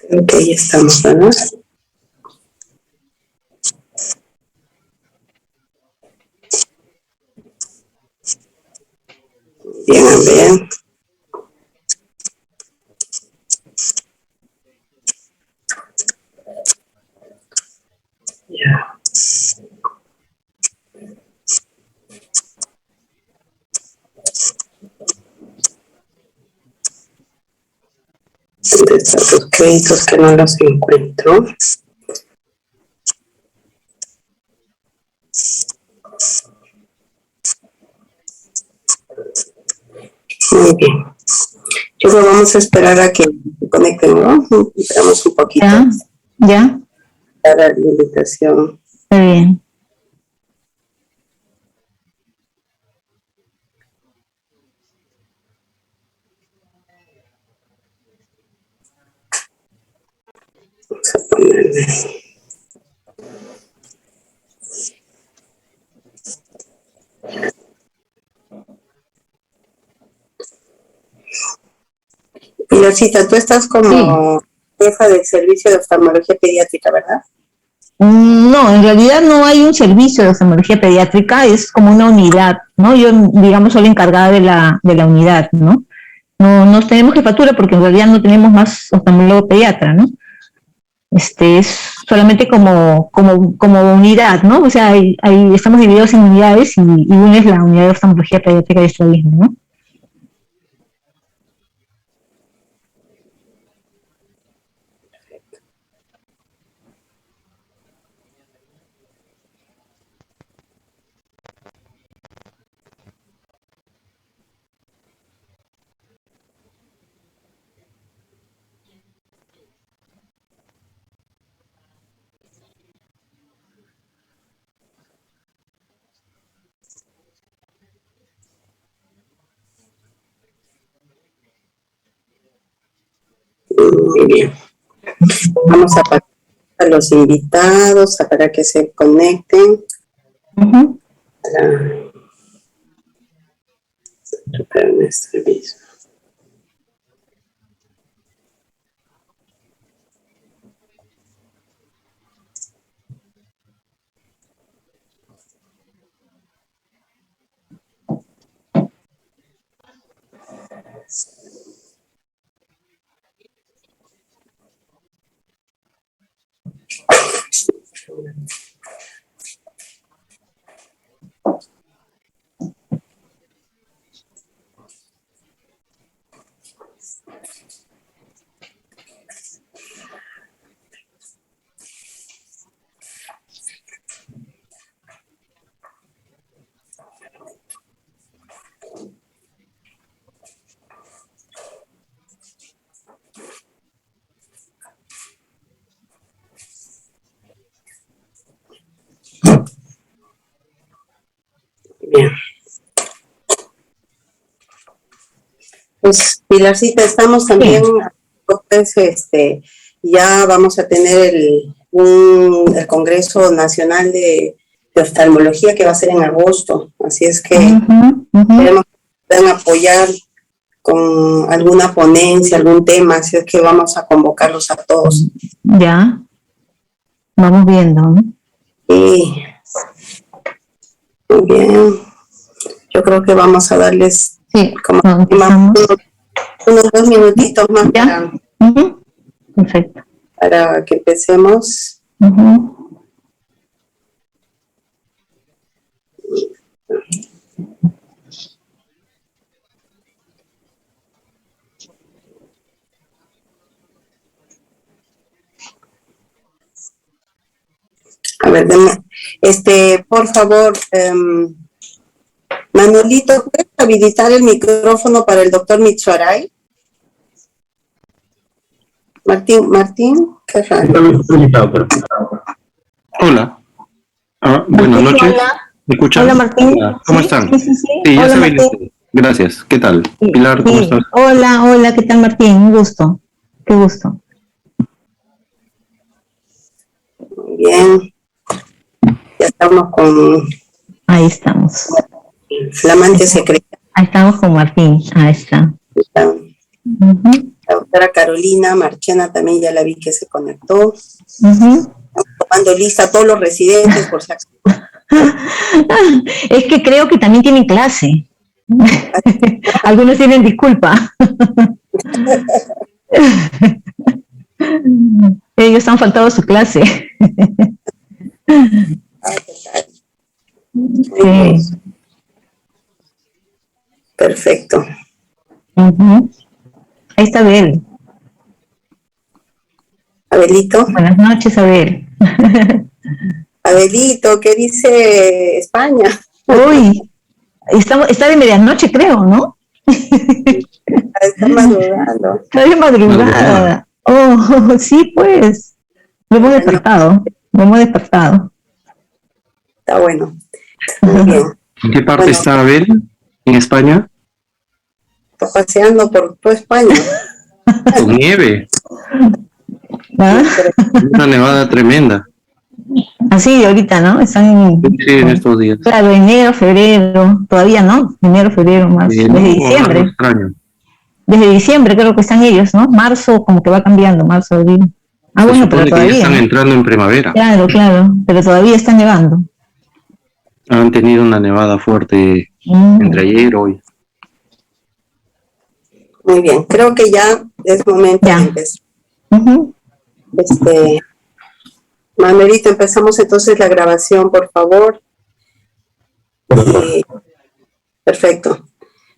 Creo que ahí estamos, ¿verdad? Bien, a ver. Ya. ¿Dónde están los créditos que no los encuentro? Muy bien. Yo creo que vamos a esperar a que se conecten, ¿no? Esperamos un poquito. Ya. Para la invitación. Está bien. Vamos a ponerle. Pilarcita, tú estás como jefa del servicio de oftalmología pediátrica, ¿verdad? No, en realidad no hay un servicio de oftalmología pediátrica, es como una unidad, ¿no? Yo, digamos, soy la encargada de la unidad, ¿no? No tenemos jefatura porque en realidad no tenemos más oftalmólogo pediatra, ¿no? Es solamente como unidad, ¿no? O sea, estamos divididos en unidades y una es la unidad de oftalmología pediátrica de estrabismo, ¿no? Muy bien. Vamos a pasar a los invitados para que se conecten. Para nuestro aviso. Bien. Pues, Pilarcita, estamos también, pues, ya vamos a tener el Congreso Nacional de Oftalmología que va a ser en agosto, así es que queremos que puedan apoyar con alguna ponencia, algún tema, así es que vamos a convocarlos a todos. Ya, vamos viendo, ¿no? Y muy bien, yo creo que vamos a darles como unos 2 minutitos más Perfecto. Para que empecemos. A ver, por favor, Manuelito, ¿puedes habilitar el micrófono para el doctor Mitsuaray? Martín, qué raro. Hola. Buenas noches. Hola. ¿Me escuchan? Hola, Martín. Hola, ¿cómo están? Sí. Sí, ya Hola, se Martín. Gracias. ¿Qué tal? Pilar, ¿cómo estás? Hola, ¿qué tal, Martín? Un gusto. Qué gusto. Muy bien. Ya estamos con... Ahí estamos. flamante secretaria. Ahí estamos con Martín, ahí está. La, Uh-huh. la doctora Carolina Marchena también ya la vi que se conectó. Uh-huh. Tomando lista a todos los residentes por si acaso. Es que creo que también tienen clase. Algunos tienen disculpa. Ellos han faltado a su clase. Sí. Perfecto. Uh-huh. Ahí está Abel. Abelito. Buenas noches, Abel. Abelito, ¿qué dice España? Uy, está de medianoche, creo, ¿no? Está madrugando. Está de madrugada. Oh, sí, pues. Lo hemos despertado. Está bueno. Muy bien. ¿En qué parte está Abel? ¿En España? Está paseando por toda España. Con nieve. ¿Ah? Una nevada tremenda. Así, ahorita, ¿no? Están Sí, en estos días. claro, enero, febrero, todavía no, enero, febrero, marzo, No, desde diciembre. algo extraño. Desde diciembre creo que están ellos, ¿no? Marzo como que va cambiando, marzo, abril. Ah, Se bueno, supone pero que ya todavía. están entrando en primavera. Claro, pero todavía está nevando. Han tenido una nevada fuerte entre ayer y hoy. Muy bien, creo que ya es momento Ya. de empezar. Uh-huh. Manuelito, empezamos entonces la grabación, por favor. Perfecto.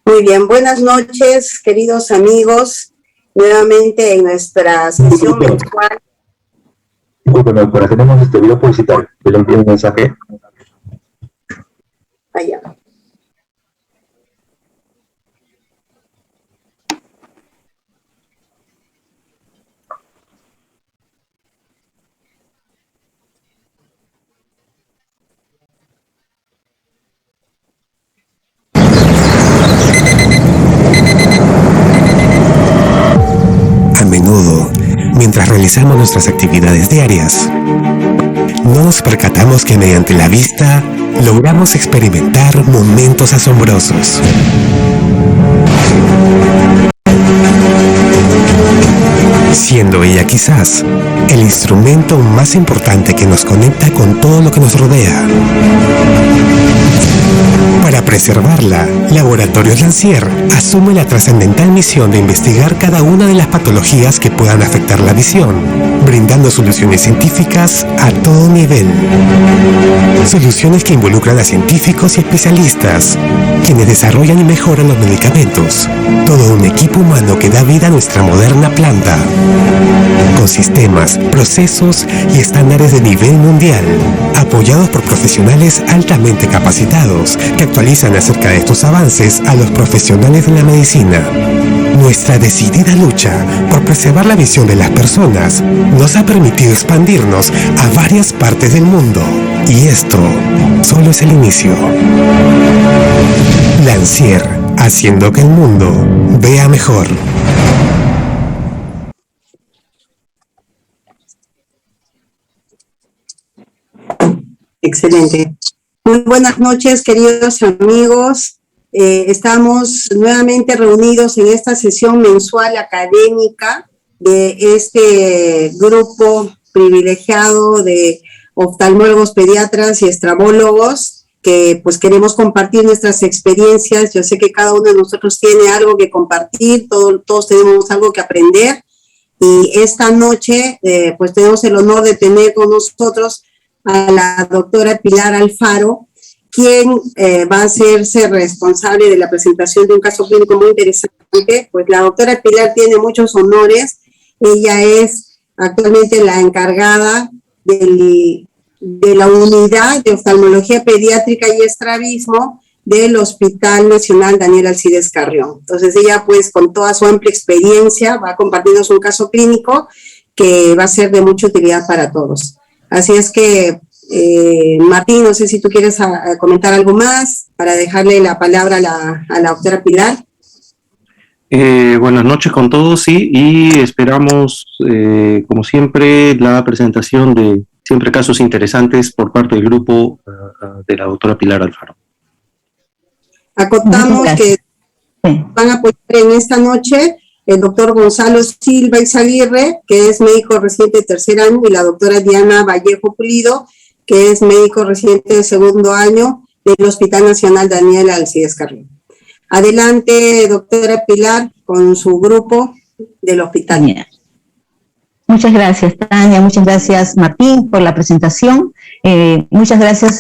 Muy bien, buenas noches, queridos amigos. Nuevamente en nuestra sesión mensual. Discúlpeme, pero tenemos este video publicitario. Yo le envío un mensaje. Allá. A menudo, mientras realizamos nuestras actividades diarias, no nos percatamos que mediante la vista logramos experimentar momentos asombrosos. Siendo ella quizás el instrumento más importante que nos conecta con todo lo que nos rodea. Para preservarla, Laboratorios Lancier asume la trascendental misión de investigar cada una de las patologías que puedan afectar la visión, brindando soluciones científicas a todo nivel. Soluciones que involucran a científicos y especialistas, quienes desarrollan y mejoran los medicamentos. Todo un equipo humano que da vida a nuestra moderna planta, con sistemas, procesos y estándares de nivel mundial, apoyados por profesionales altamente capacitados que actualizan acerca de estos avances a los profesionales de la medicina. Nuestra decidida lucha por preservar la visión de las personas nos ha permitido expandirnos a varias partes del mundo, y esto solo es el inicio. Lancier, haciendo que el mundo vea mejor. Excelente. Muy buenas noches, queridos amigos. Estamos nuevamente reunidos en esta sesión mensual académica de este grupo privilegiado de oftalmólogos, pediatras y estrabólogos que pues queremos compartir nuestras experiencias. Yo sé que cada uno de nosotros tiene algo que compartir, todos tenemos algo que aprender, y esta noche pues tenemos el honor de tener con nosotros a la doctora Pilar Alfaro, quien va a hacerse responsable de la presentación de un caso clínico muy interesante. Pues la doctora Pilar tiene muchos honores. Ella es actualmente la encargada de la unidad de oftalmología pediátrica y estrabismo del Hospital Nacional Daniel Alcides Carrión. Entonces ella pues con toda su amplia experiencia va a compartirnos un caso clínico que va a ser de mucha utilidad para todos. Así es que, Martín, no sé si tú quieres comentar algo más para dejarle la palabra a la doctora Pilar. Buenas noches con todos, sí, y esperamos, como siempre, la presentación de siempre casos interesantes por parte del grupo de la doctora Pilar Alfaro. Acotamos que van a apoyar en esta noche el doctor Gonzalo Silva Izaguirre, que es médico residente de tercer año, y la doctora Diana Vallejo Pulido, que es médico residente de segundo año del Hospital Nacional Daniel Alcides Carrión. Adelante, doctora Pilar, con su grupo del hospital. Bien. Muchas gracias, Tania. Muchas gracias, Martín, por la presentación. Muchas gracias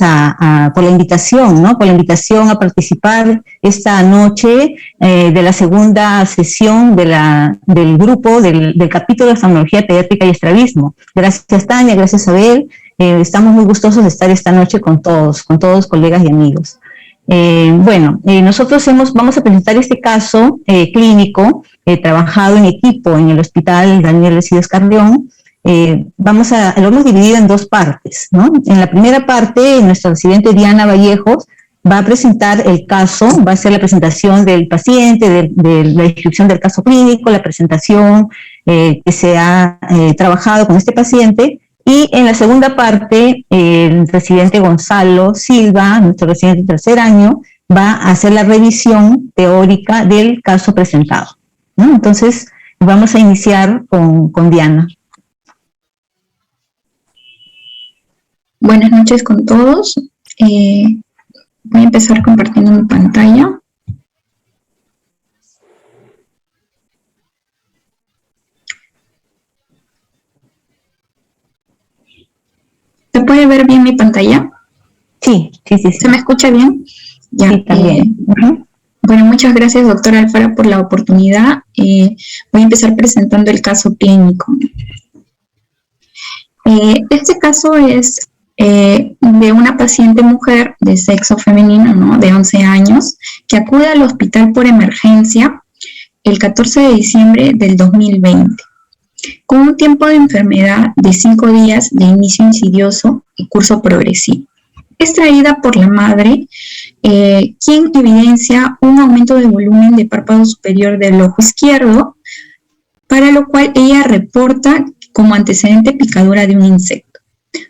por la invitación, ¿no? Por la invitación a participar esta noche de la segunda sesión del grupo del capítulo de oftalmología pediátrica y estrabismo. Gracias, Tania. Gracias, Abel. Estamos muy gustosos de estar esta noche con todos colegas y amigos. Nosotros vamos a presentar este caso clínico trabajado en equipo en el Hospital Daniel Alcides Carrión. Lo hemos dividido en dos partes, ¿no? En la primera parte, nuestra residente Diana Vallejos va a presentar el caso, va a hacer la presentación del paciente, de la descripción del caso clínico, la presentación que se ha trabajado con este paciente. Y en la segunda parte, el residente Gonzalo Silva, nuestro residente de tercer año, va a hacer la revisión teórica del caso presentado, ¿no? Entonces, vamos a iniciar con Diana. Buenas noches con todos. Voy a empezar compartiendo mi pantalla. ¿Se puede ver bien mi pantalla? Sí. ¿Se me escucha bien? Ya, sí, también. Bueno, muchas gracias, doctora Alfara, por la oportunidad. Voy a empezar presentando el caso clínico. Este caso es de una paciente mujer de sexo femenino, ¿no?, de 11 años, que acude al hospital por emergencia el 14 de diciembre del 2020. Con un tiempo de enfermedad de 5 días de inicio insidioso y curso progresivo. Es traída por la madre, quien evidencia un aumento de volumen de párpado superior del ojo izquierdo, para lo cual ella reporta como antecedente picadura de un insecto.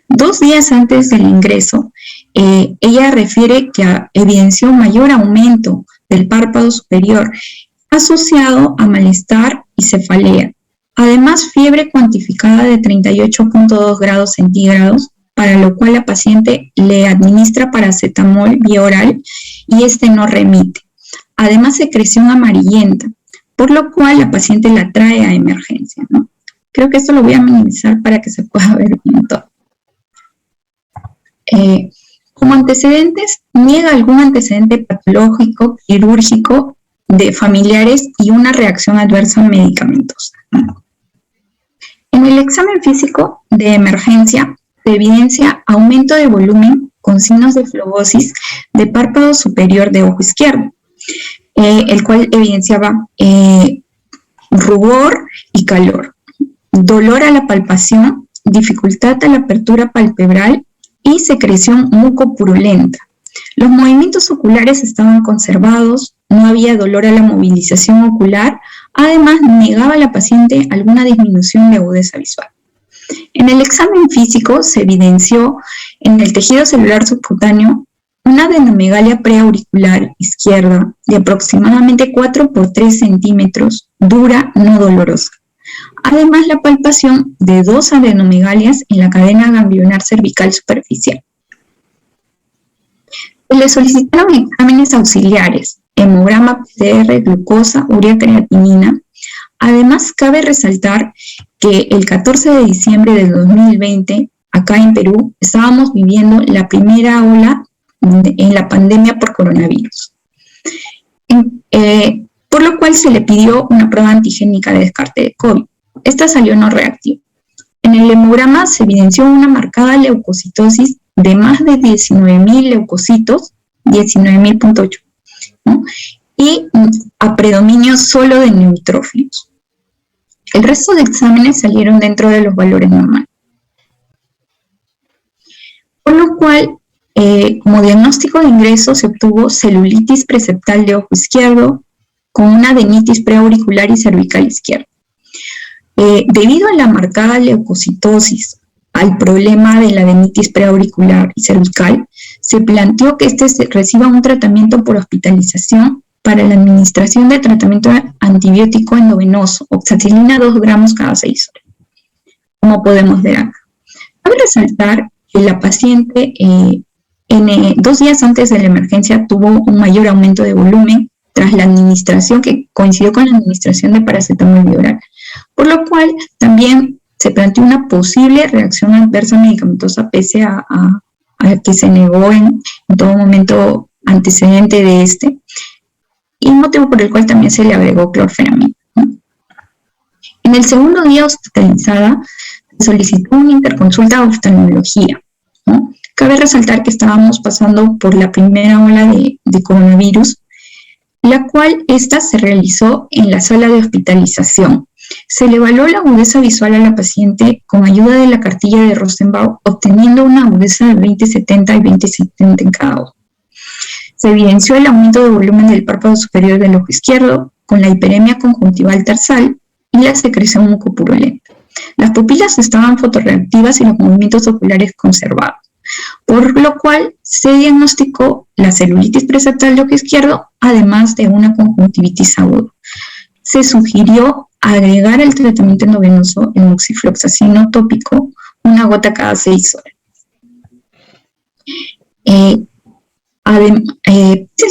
2 días antes del ingreso, ella refiere que evidenció mayor aumento del párpado superior asociado a malestar y cefalea. Además, fiebre cuantificada de 38.2 grados centígrados, para lo cual la paciente le administra paracetamol vía oral y este no remite. Además, secreción amarillenta, por lo cual la paciente la trae a emergencia, ¿no? Creo que esto lo voy a minimizar para que se pueda ver bien todo. Como antecedentes, niega algún antecedente patológico, quirúrgico, de familiares y una reacción adversa a medicamentos, ¿no? En el examen físico de emergencia se evidencia aumento de volumen con signos de flebosis de párpado superior de ojo izquierdo, el cual evidenciaba rubor y calor, dolor a la palpación, dificultad a la apertura palpebral y secreción mucopurulenta. Los movimientos oculares estaban conservados, no había dolor a la movilización ocular. Además, negaba a la paciente alguna disminución de agudeza visual. En el examen físico se evidenció en el tejido celular subcutáneo una adenomegalia preauricular izquierda de aproximadamente 4 por 3 centímetros, dura, no dolorosa. Además, la palpación de 2 adenomegalias en la cadena ganglionar cervical superficial. Se le solicitaron exámenes auxiliares, hemograma PCR, glucosa, urea creatinina. Además, cabe resaltar que el 14 de diciembre de 2020, acá en Perú, estábamos viviendo la primera ola en la pandemia por coronavirus. Por lo cual se le pidió una prueba antigénica de descarte de COVID. Esta salió no reactiva. En el hemograma se evidenció una marcada leucocitosis de más de 19.000 leucocitos, 19.000.8, ¿no? Y a predominio solo de neutrófilos. El resto de exámenes salieron dentro de los valores normales. Por lo cual, como diagnóstico de ingreso se obtuvo celulitis preceptal de ojo izquierdo con una adenitis preauricular y cervical izquierda. Debido a la marcada leucocitosis, al problema de la adenitis preauricular y cervical, se planteó que reciba un tratamiento por hospitalización para la administración de tratamiento antibiótico endovenoso, oxacilina 2 gramos cada 6 horas, como podemos ver acá. Cabe resaltar que la paciente 2 días antes de la emergencia tuvo un mayor aumento de volumen tras la administración, que coincidió con la administración de paracetamol bioral, por lo cual también se planteó una posible reacción adversa medicamentosa pese a que se negó en todo momento antecedente de este, y motivo por el cual también se le agregó clorfenamina. En el segundo día hospitalizada, se solicitó una interconsulta de oftalmología, ¿no? Cabe resaltar que estábamos pasando por la primera ola de coronavirus, la cual esta se realizó en la sala de hospitalización. Se le evaluó la agudeza visual a la paciente con ayuda de la cartilla de Rosenbaum, obteniendo una agudeza de 20/70 y 20/70 en cada ojo. Se evidenció el aumento de volumen del párpado superior del ojo izquierdo, con la hiperemia conjuntival tarsal y la secreción mucopurulenta. Las pupilas estaban fotorreactivas y los movimientos oculares conservados, por lo cual se diagnosticó la celulitis preseptal del ojo izquierdo, además de una conjuntivitis aguda. Se sugirió agregar al tratamiento endovenoso el moxifloxacino tópico, una gota cada 6 horas. El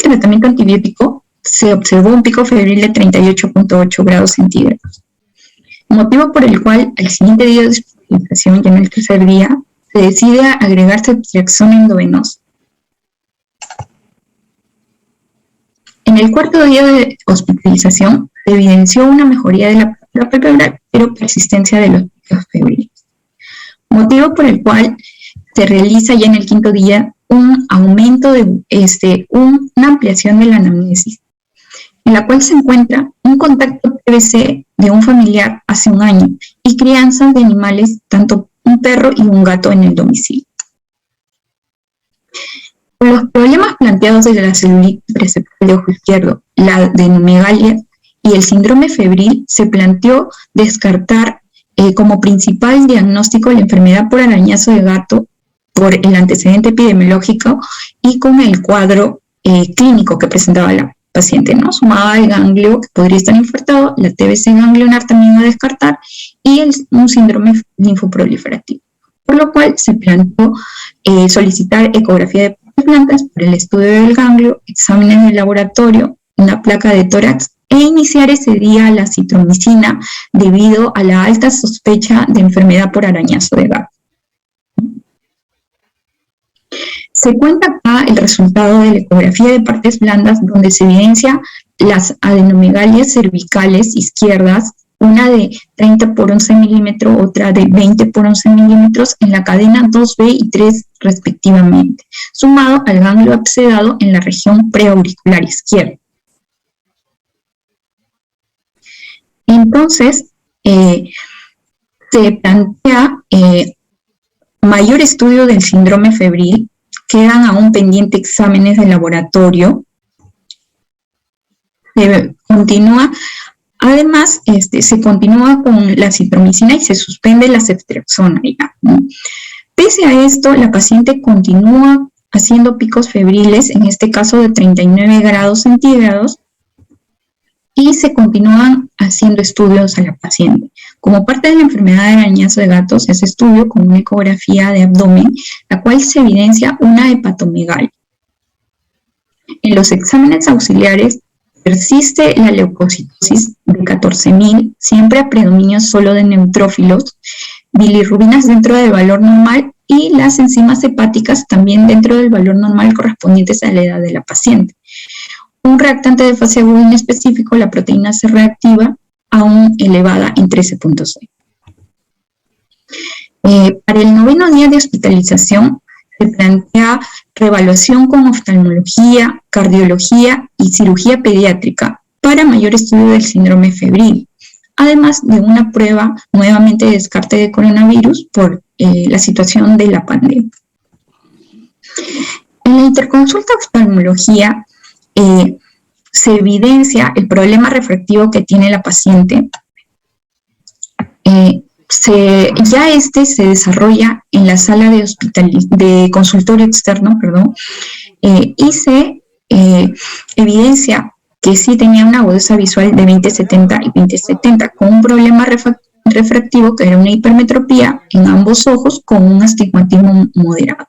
tratamiento antibiótico se observó un pico febril de 38.8 grados centígrados, motivo por el cual al siguiente día de hospitalización, ya en el tercer día, se decide agregar ceftriaxona endovenosa. En el cuarto día de hospitalización se evidenció una mejoría de la papila febral, pero persistencia de los picos febriles, motivo por el cual se realiza ya en el quinto día un aumento de una ampliación de la anamnesis, en la cual se encuentra un contacto PVC de un familiar hace un año y crianzas de animales, tanto un perro y un gato en el domicilio. Los problemas planteados de la celulitis preseptal de ojo izquierdo, la adenomegalia y el síndrome febril, se planteó descartar como principal diagnóstico la enfermedad por arañazo de gato por el antecedente epidemiológico y con el cuadro clínico que presentaba la paciente, ¿no? Sumaba al ganglio que podría estar infartado, la TBC ganglionar también a descartar y un síndrome linfoproliferativo, por lo cual se planteó solicitar ecografía de plantas por el estudio del ganglio, exámenes de laboratorio, una placa de tórax e iniciar ese día la citromicina debido a la alta sospecha de enfermedad por arañazo de gato. Se cuenta acá el resultado de la ecografía de partes blandas, donde se evidencia las adenomegalias cervicales izquierdas, una de 30 por 11 milímetros, otra de 20 por 11 milímetros en la cadena 2B y 3 respectivamente, sumado al ganglio abscedado en la región preauricular izquierda. Entonces, se plantea mayor estudio del síndrome febril, quedan aún pendientes exámenes de laboratorio, continúa. Además, se continúa con la citromicina y se suspende la ceftriaxona. Pese a esto, la paciente continúa haciendo picos febriles, en este caso de 39 grados centígrados, y se continúan haciendo estudios a la paciente. Como parte de la enfermedad de arañazo de gato, se hace estudio con una ecografía de abdomen, la cual se evidencia una hepatomegalia. En los exámenes auxiliares, persiste la leucocitosis de 14.000, siempre a predominio solo de neutrófilos, bilirrubinas dentro del valor normal y las enzimas hepáticas también dentro del valor normal correspondientes a la edad de la paciente. Un reactante de fase aguda inespecífico, la proteína C reactiva, aún elevada en 13.6. Para el 9º día de hospitalización, se plantea reevaluación con oftalmología, cardiología y cirugía pediátrica para mayor estudio del síndrome febril, además de una prueba nuevamente de descarte de coronavirus por la situación de la pandemia. En la interconsulta oftalmología se evidencia el problema refractivo que tiene la paciente, se desarrolla en la sala de consultorio externo, y se evidencia que sí tenía una agudeza visual de 20/70 y 20/70, con un problema refractivo que era una hipermetropía en ambos ojos con un astigmatismo moderado.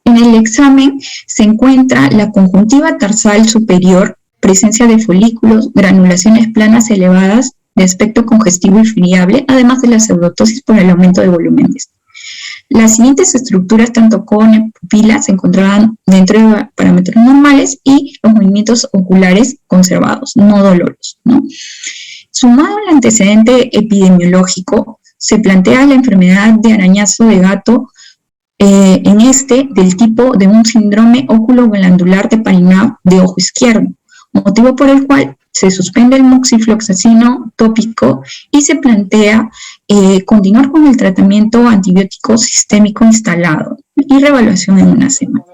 En el examen se encuentra la conjuntiva tarsal superior, presencia de folículos, granulaciones planas elevadas de aspecto congestivo y friable, además de la pseudotosis por el aumento de volumen. Las siguientes estructuras, tanto córnea, pupila, se encontraban dentro de parámetros normales y los movimientos oculares conservados, no doloros, ¿no? Sumado al antecedente epidemiológico, se plantea la enfermedad de arañazo de gato del tipo de un síndrome óculo-glandular de Parinab de ojo izquierdo, motivo por el cual se suspende el moxifloxacino tópico y se plantea continuar con el tratamiento antibiótico sistémico instalado y reevaluación en una semana.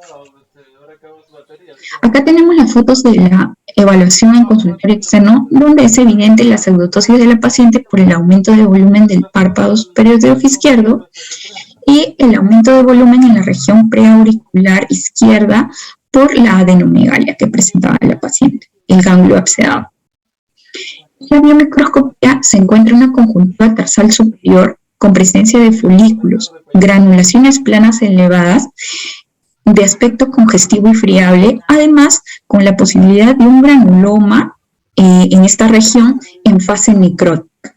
Acá tenemos las fotos de la evaluación en consultorio externo, donde es evidente la pseudotosis de la paciente por el aumento de volumen del párpado superior de ojo izquierdo y el aumento de volumen en la región preauricular izquierda por la adenomegalia que presentaba la paciente, el ganglio abscedado. En la biomicroscopía se encuentra una conjuntiva tarsal superior con presencia de folículos, granulaciones planas elevadas de aspecto congestivo y friable, además con la posibilidad de un granuloma en esta región en fase necrótica.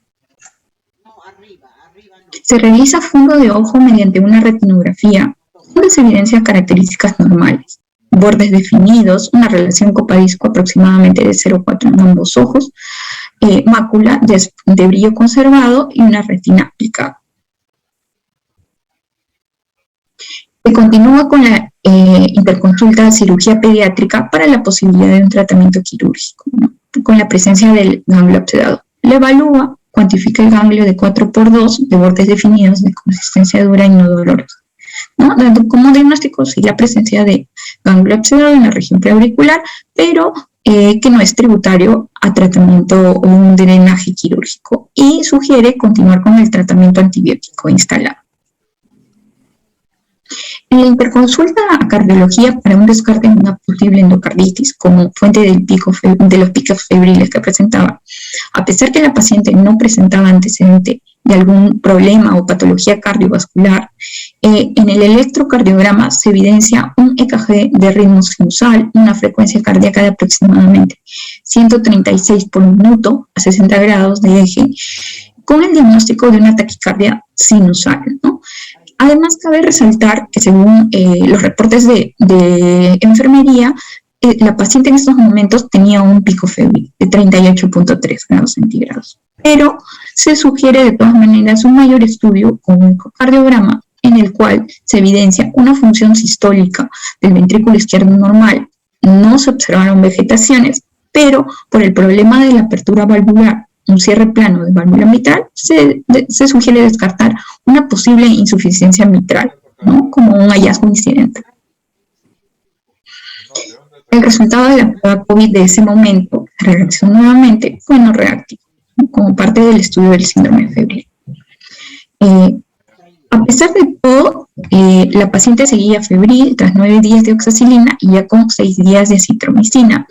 Se realiza fondo de ojo mediante una retinografía, donde se evidencian características normales, bordes definidos, una relación copa-disco aproximadamente de 0,4 en ambos ojos, mácula de brillo conservado y una retina aplicada. Se continúa con la interconsulta de cirugía pediátrica para la posibilidad de un tratamiento quirúrgico, ¿no? Con la presencia del ganglio abscedado. La evalúa, cuantifica el ganglio de 4x2 de bordes definidos de consistencia dura y no dolorosa, ¿no? Dando como diagnóstico sí la presencia de ganglio abscedado en la región preauricular, pero que no es tributario a tratamiento o un drenaje quirúrgico, y sugiere continuar con el tratamiento antibiótico instalado. En la interconsulta a cardiología para un descarte de una posible endocarditis como fuente de los picos febriles que presentaba, a pesar que la paciente no presentaba antecedente de algún problema o patología cardiovascular, en el electrocardiograma se evidencia un EKG de ritmo sinusal, una frecuencia cardíaca de aproximadamente 136 por minuto a 60 grados de eje, con el diagnóstico de una taquicardia sinusal, ¿no? Además, cabe resaltar que según los reportes de enfermería, la paciente en estos momentos tenía un pico febril de 38.3 grados centígrados. Pero se sugiere de todas maneras un mayor estudio con un ecocardiograma en el cual se evidencia una función sistólica del ventrículo izquierdo normal. No se observaron vegetaciones, pero por el problema de la apertura valvular, un cierre plano de válvula mitral, se sugiere descartar una posible insuficiencia mitral, ¿no? Como un hallazgo incidental. El resultado de la prueba COVID de ese momento, la reacción nuevamente, fue no reactivo, ¿no? Como parte del estudio del síndrome febril. A pesar de todo, la paciente seguía febril tras 9 días de oxacilina y ya con 6 días de acitromicina.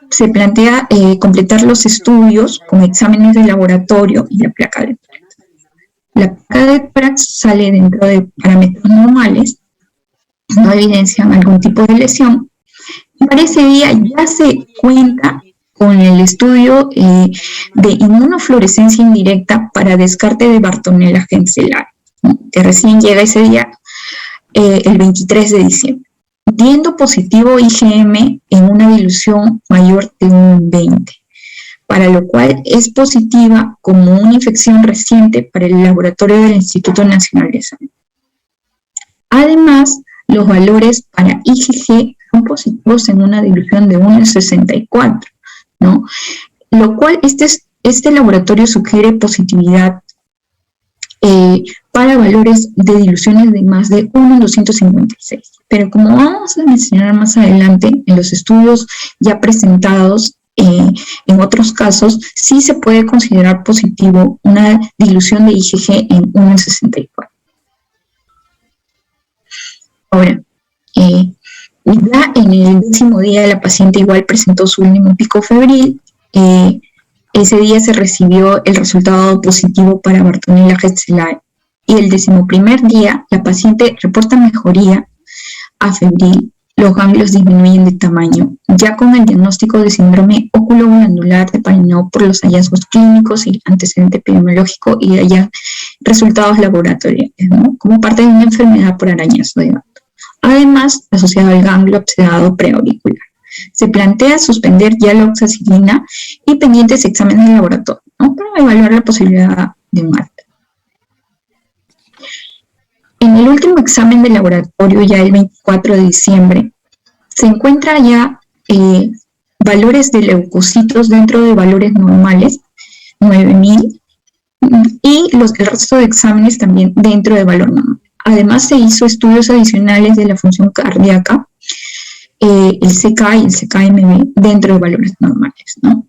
Se plantea completar los estudios con exámenes de laboratorio y la placa de tórax. La placa de tórax sale dentro de parámetros normales, no evidencian algún tipo de lesión. Y para ese día ya se cuenta con el estudio de inmunofluorescencia indirecta para descarte de Bartonella gencelar, ¿no? Que recién llega ese día, el 23 de diciembre. Diendo positivo IgM en una dilución mayor de un 20, para lo cual es positiva como una infección reciente para el laboratorio del Instituto Nacional de Salud. Los valores para IgG son positivos en una dilución de 1,64, ¿no? Lo cual este laboratorio sugiere positividad para valores de diluciones de más de 1 en 256. Pero como vamos a mencionar más adelante, en los estudios ya presentados en otros casos sí se puede considerar positivo una dilución de IgG en 1 en 64. Ahora, ya en el 10º día la paciente igual presentó su último pico febril. Ese día se recibió el resultado positivo para Bartonella Getzelae. Y el 11º día la paciente reporta mejoría afebril, los ganglios disminuyen de tamaño, ya con el diagnóstico de síndrome óculo-glandular de Parinao por los hallazgos clínicos y antecedente epidemiológico y ya resultados laboratoriales, ¿no? Como parte de una enfermedad por arañazo de gato. Además, asociado al ganglio obsedado preauricular. Se plantea suspender ya la oxacilina y pendientes exámenes de laboratorio, ¿no? Para evaluar la posibilidad de un alta. En el último examen de laboratorio, ya el 24 de diciembre, se encuentra ya valores de leucocitos dentro de valores normales, 9.000, y el resto de exámenes también dentro de valor normal. Además, se hizo estudios adicionales de la función cardíaca, el CK y el CKMB dentro de valores normales, ¿no?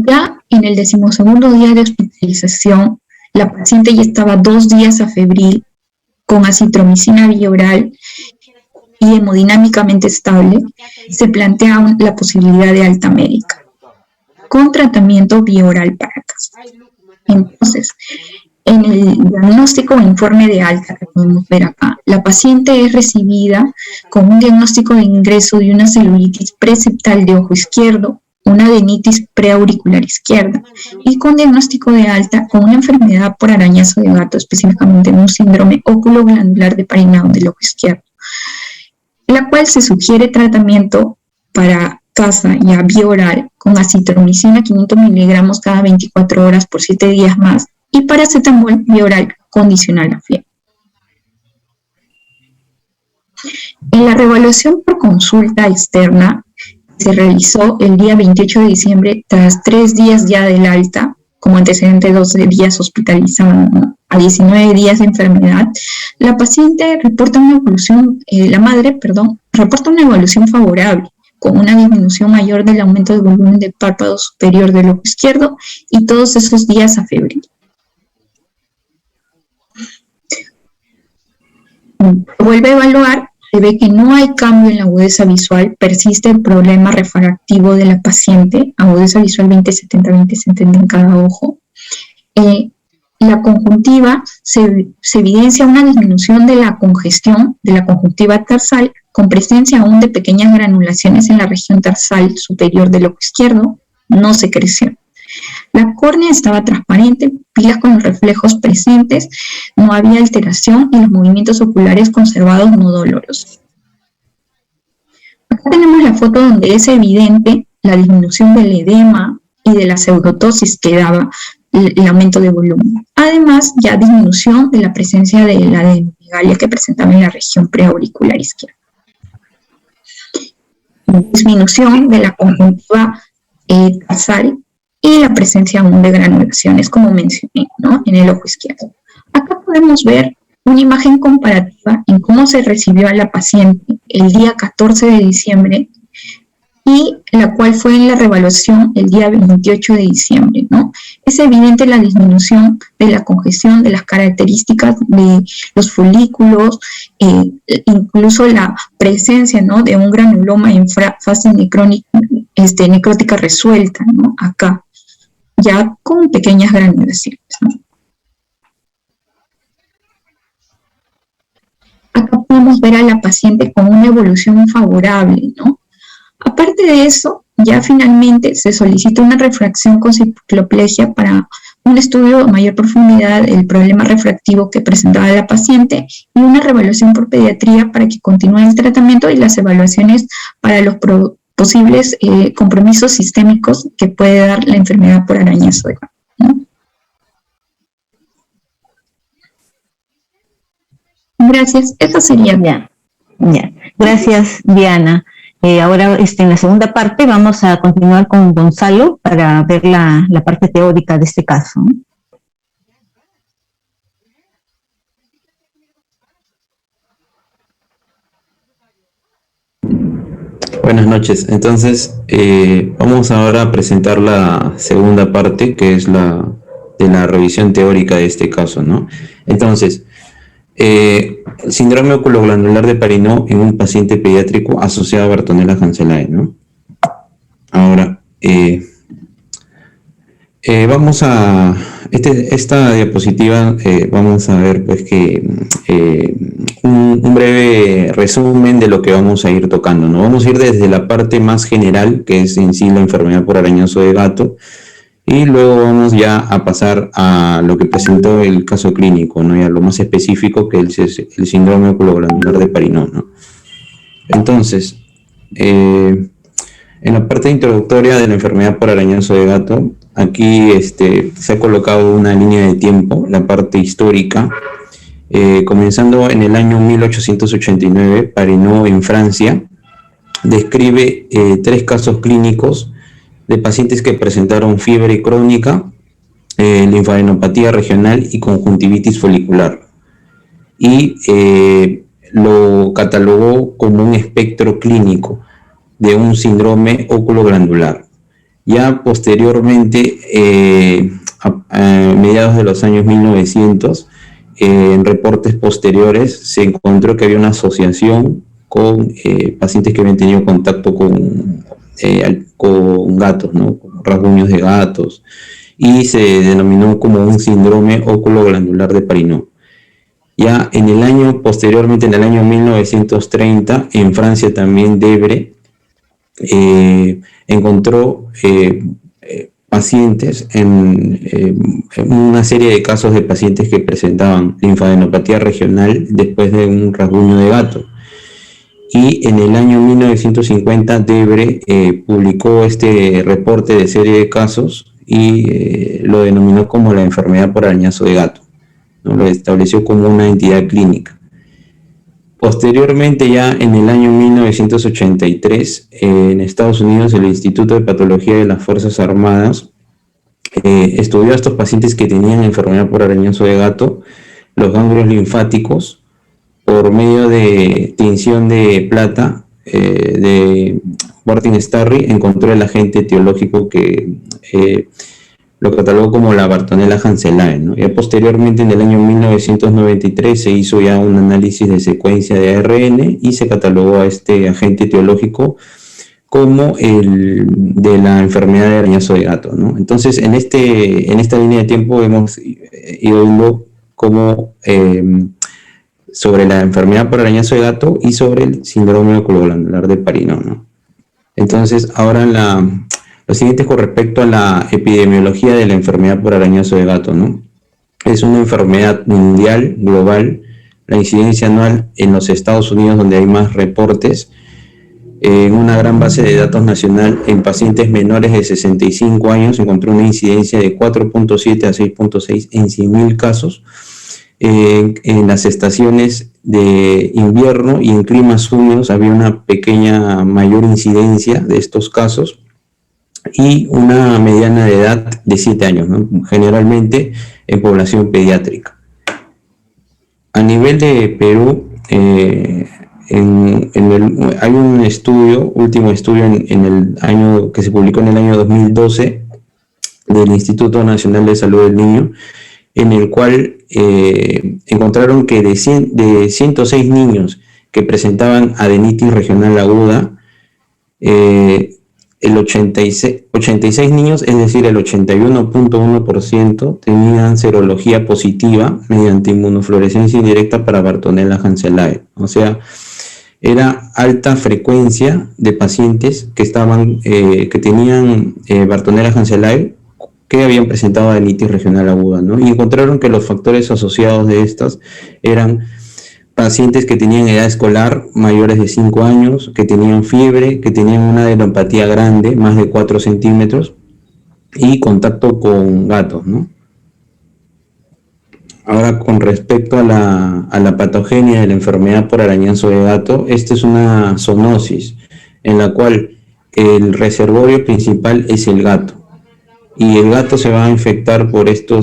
Ya en el 12º día de hospitalización, la paciente ya estaba 2 días afebril con acitromicina bioral y hemodinámicamente estable. Se plantea la posibilidad de alta médica con tratamiento bioral para casa. Entonces, en el diagnóstico o informe de alta que podemos ver acá, la paciente es recibida con un diagnóstico de ingreso de una celulitis preseptal de ojo izquierdo, una adenitis preauricular izquierda y con diagnóstico de alta con una enfermedad por arañazo de gato, específicamente en un síndrome óculo-glandular de Parinao del ojo izquierdo, la cual se sugiere tratamiento para casa ya bioral con acitromicina 500 miligramos cada 24 horas por 7 días más y paracetamol bioral condicional a fiebre. En la reevaluación por consulta externa se realizó el día 28 de diciembre tras 3 días ya del alta, como antecedente 12 días hospitalizada, ¿no? A 19 días de enfermedad, la paciente reporta una evolución, reporta una evolución favorable, con una disminución mayor del aumento del volumen de párpado superior del ojo izquierdo y todos esos días afebril. Vuelve a evaluar, se ve que no hay cambio en la agudeza visual, persiste el problema refractivo de la paciente, agudeza visual 20/70 en cada ojo. La conjuntiva se evidencia una disminución de la congestión de la conjuntiva tarsal con presencia aún de pequeñas granulaciones en la región tarsal superior del ojo izquierdo, no secreción. La córnea estaba transparente, pilas con los reflejos presentes, no había alteración y los movimientos oculares conservados no dolorosos. Acá tenemos la foto donde es evidente la disminución del edema y de la pseudotosis que daba el aumento de volumen. Además, ya disminución de la presencia de la adenomegalia que presentaba en la región preauricular izquierda. Disminución de la conjuntiva tarsal y la presencia aún de granulaciones, como mencioné, ¿no? En el ojo izquierdo. Acá podemos ver una imagen comparativa en cómo se recibió a la paciente el día 14 de diciembre y la cual fue en la reevaluación el día 28 de diciembre, ¿no? Es evidente la disminución de la congestión, de las características de los folículos, incluso la presencia, ¿no?, de un granuloma en fase necrótica resuelta, ¿no?, acá, ya con pequeñas granulaciones, ¿no? Acá podemos ver a la paciente con una evolución favorable, ¿no? Aparte de eso, ya finalmente se solicita una refracción con cicloplegia para un estudio a mayor profundidad del problema refractivo que presentaba la paciente y una reevaluación por pediatría para que continúe el tratamiento y las evaluaciones para los posibles compromisos sistémicos que puede dar la enfermedad por arañazo de gato, ¿no? Gracias, eso sería. Ya. Gracias, Diana. Ahora, en la segunda parte vamos a continuar con Gonzalo para ver la parte teórica de este caso. Buenas noches. Entonces, vamos ahora a presentar la segunda parte, que es la de la revisión teórica de este caso, ¿no? Entonces, síndrome oculoglandular de Parinó en un paciente pediátrico asociado a Bartonella-Hanselae, ¿no? Ahora, vamos a esta diapositiva, vamos a ver pues que un breve resumen de lo que vamos a ir tocando, ¿no? Vamos a ir desde la parte más general, que es en sí la enfermedad por arañazo de gato, y luego vamos ya a pasar a lo que presentó el caso clínico, ¿no? Y a lo más específico, que es el síndrome oculoglandular de Parinó, ¿no? Entonces, en la parte introductoria de la enfermedad por arañazo de gato, aquí se ha colocado una línea de tiempo, la parte histórica, comenzando en el año 1889, Parinó en Francia describe 3 casos clínicos de pacientes que presentaron fiebre crónica, linfadenopatía regional y conjuntivitis folicular. Y lo catalogó como un espectro clínico de un síndrome oculoglandular. Ya posteriormente, a mediados de los años 1900, en reportes posteriores se encontró que había una asociación con pacientes que habían tenido contacto con gatos, ¿no? Con rasguños de gatos, y se denominó como un síndrome oculoglandular de Parinó. Ya posteriormente, en el año 1930, en Francia también Debre encontró pacientes en una serie de casos de pacientes que presentaban linfadenopatía regional después de un rasguño de gato. Y en el año 1950 Debre publicó este reporte de serie de casos y lo denominó como la enfermedad por arañazo de gato, ¿no? Lo estableció como una entidad clínica. Posteriormente, ya en el año 1983, en Estados Unidos, el Instituto de Patología de las Fuerzas Armadas estudió a estos pacientes que tenían enfermedad por arañazo de gato, los ganglios linfáticos, por medio de tinción de plata de Martin-Starry, encontró el agente etiológico que lo catalogó como la Bartonella-Hanselae, ¿no? Ya posteriormente, en el año 1993, se hizo ya un análisis de secuencia de ARN y se catalogó a este agente etiológico como el de la enfermedad de arañazo de gato, ¿no? Entonces, en esta línea de tiempo hemos ido viendo cómo sobre la enfermedad por arañazo de gato y sobre el síndrome oculoglandular de Parinó, ¿no? Entonces, ahora lo siguiente es con respecto a la epidemiología de la enfermedad por arañazo de gato, ¿no? Es una enfermedad mundial, global. La incidencia anual en los Estados Unidos, donde hay más reportes, en una gran base de datos nacional, en pacientes menores de 65 años, encontró una incidencia de 4.7 a 6.6 en 100.000 casos. En las estaciones de invierno y en climas húmedos había una pequeña mayor incidencia de estos casos y una mediana de edad de 7 años, ¿no? Generalmente en población pediátrica. A nivel de Perú, hay un último estudio en el año que se publicó en el año 2012 del Instituto Nacional de Salud del Niño, en el cual encontraron que de 106 niños que presentaban adenitis regional aguda, el 86 niños, es decir, el 81.1%, tenían serología positiva mediante inmunofluorescencia indirecta para Bartonella-Hanselae. O sea, era alta frecuencia de pacientes que tenían Bartonella-Hanselae que habían presentado adenitis regional aguda, ¿no? Y encontraron que los factores asociados de estas eran pacientes que tenían edad escolar mayores de 5 años, que tenían fiebre, que tenían una adenopatía grande, más de 4 centímetros, y contacto con gatos, ¿no? Ahora, con respecto a la patogenia de la enfermedad por arañazo de gato, esta es una zoonosis en la cual el reservorio principal es el gato. Y el gato se va a infectar por esta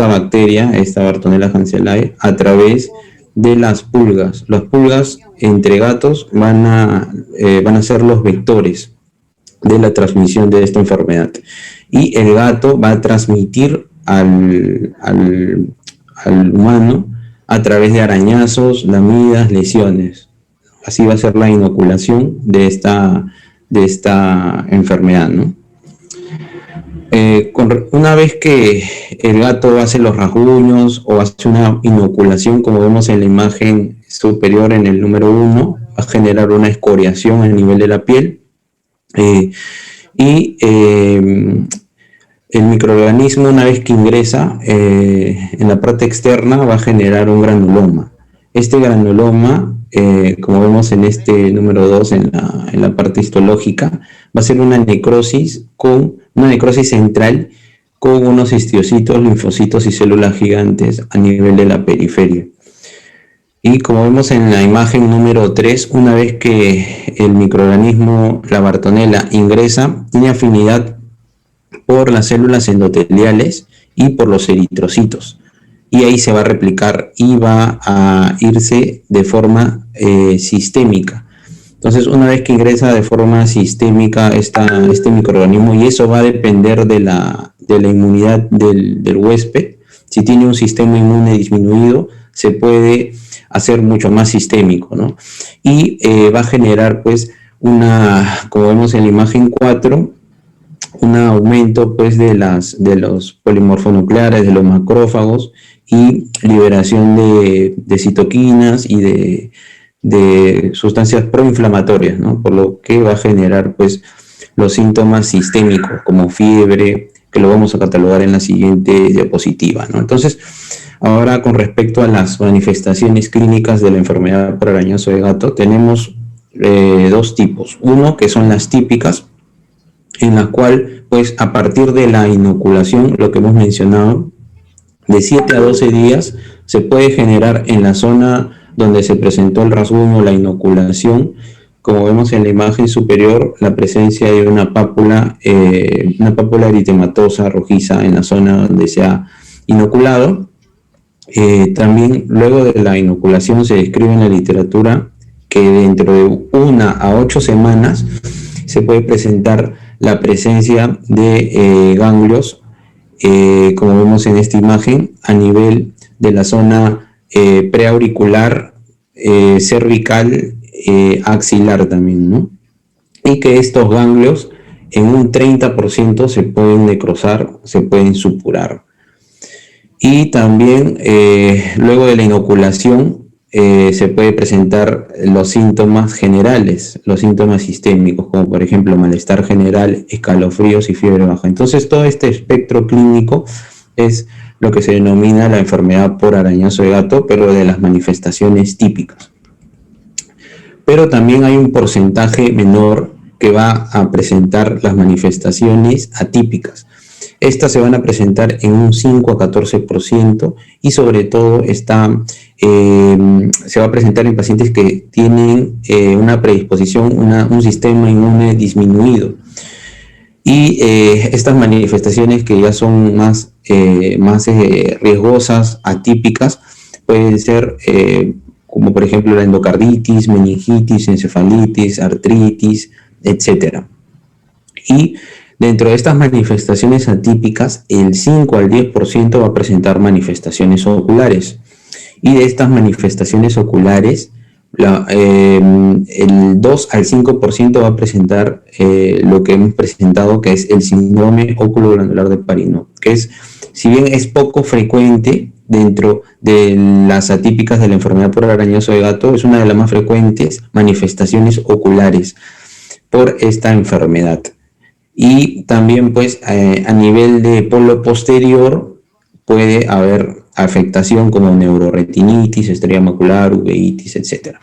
bacteria, esta Bartonella-Hanselae, a través de las pulgas. Las pulgas entre gatos van a ser los vectores de la transmisión de esta enfermedad. Y el gato va a transmitir al humano a través de arañazos, lamidas, lesiones. Así va a ser la inoculación de esta enfermedad, ¿no? Una vez que el gato hace los rasguños o hace una inoculación, como vemos en la imagen superior en el número 1, va a generar una escoriación a nivel de la piel el microorganismo, una vez que ingresa en la parte externa, va a generar un granuloma. Este granuloma, como vemos en este número 2, en la parte histológica, va a ser una necrosis central con unos histiocitos, linfocitos y células gigantes a nivel de la periferia. Y como vemos en la imagen número 3, una vez que el microorganismo, la Bartonella, ingresa, tiene afinidad por las células endoteliales y por los eritrocitos. Y ahí se va a replicar y va a irse de forma sistémica. Entonces, una vez que ingresa de forma sistémica este microorganismo, y eso va a depender de la inmunidad del huésped, si tiene un sistema inmune disminuido, se puede hacer mucho más sistémico, ¿no? Y va a generar, pues, como vemos en la imagen 4, un aumento, pues, de los polimorfonucleares, de los macrófagos, y liberación de citoquinas y de sustancias proinflamatorias, ¿no? Por lo que va a generar, pues, los síntomas sistémicos, como fiebre, que lo vamos a catalogar en la siguiente diapositiva, ¿no? Entonces, ahora, con respecto a las manifestaciones clínicas de la enfermedad por arañazo de gato, tenemos dos tipos. Uno, que son las típicas, en la cual, pues, a partir de la inoculación, lo que hemos mencionado, de 7 a 12 días, se puede generar en la zona donde se presentó el rasguño, la inoculación, como vemos en la imagen superior, la presencia de una pápula eritematosa rojiza en la zona donde se ha inoculado. También, luego de la inoculación, se describe en la literatura que dentro de 1 a 8 semanas se puede presentar la presencia de ganglios, como vemos en esta imagen, a nivel de la zona preauricular, cervical, axilar también, ¿no? Y que estos ganglios en un 30% se pueden necrosar, se pueden supurar. Y también luego de la inoculación se puede presentar los síntomas generales, los síntomas sistémicos, como por ejemplo malestar general, escalofríos y fiebre baja. Entonces, todo este espectro clínico es lo que se denomina la enfermedad por arañazo de gato, pero de las manifestaciones típicas. Pero también hay un porcentaje menor que va a presentar las manifestaciones atípicas. Estas se van a presentar en un 5 a 14% y sobre todo se va a presentar en pacientes que tienen una predisposición, un sistema inmune disminuido. Y estas manifestaciones, que ya son más riesgosas, atípicas, pueden ser como por ejemplo la endocarditis, meningitis, encefalitis, artritis, etc. Y dentro de estas manifestaciones atípicas, el 5 al 10% va a presentar manifestaciones oculares. Y de estas manifestaciones oculares, el 2 al 5% va a presentar lo que hemos presentado, que es el síndrome oculoglandular de Parinot, que es, si bien es poco frecuente dentro de las atípicas de la enfermedad por arañazo de gato, es una de las más frecuentes manifestaciones oculares por esta enfermedad. Y también, pues, a nivel de polo posterior puede haber afectación como neuroretinitis, estrella macular, uveitis, etc.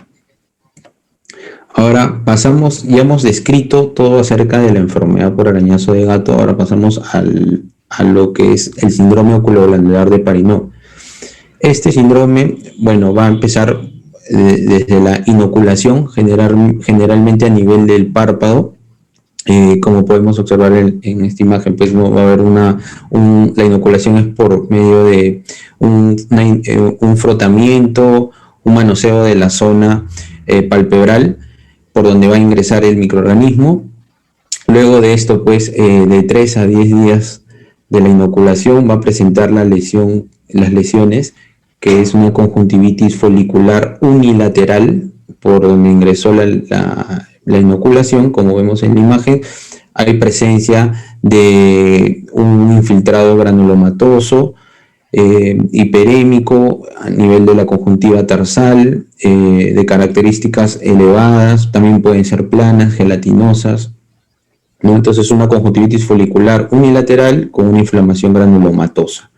Ahora pasamos, ya hemos descrito todo acerca de la enfermedad por arañazo de gato, ahora pasamos a lo que es el síndrome oculoglandular de Parinot. Este síndrome, bueno, va a empezar desde la inoculación, generalmente a nivel del párpado. Como podemos observar en esta imagen, pues no va a haber la inoculación es por medio de un frotamiento, un manoseo de la zona palpebral por donde va a ingresar el microorganismo. Luego de esto, pues, de 3 a 10 días de la inoculación va a presentar las lesiones, que es una conjuntivitis folicular unilateral por donde ingresó la inoculación, como vemos en la imagen. Hay presencia de un infiltrado granulomatoso, hiperémico a nivel de la conjuntiva tarsal, de características elevadas, también pueden ser planas, gelatinosas, ¿no? Entonces, una conjuntivitis folicular unilateral con una inflamación granulomatosa.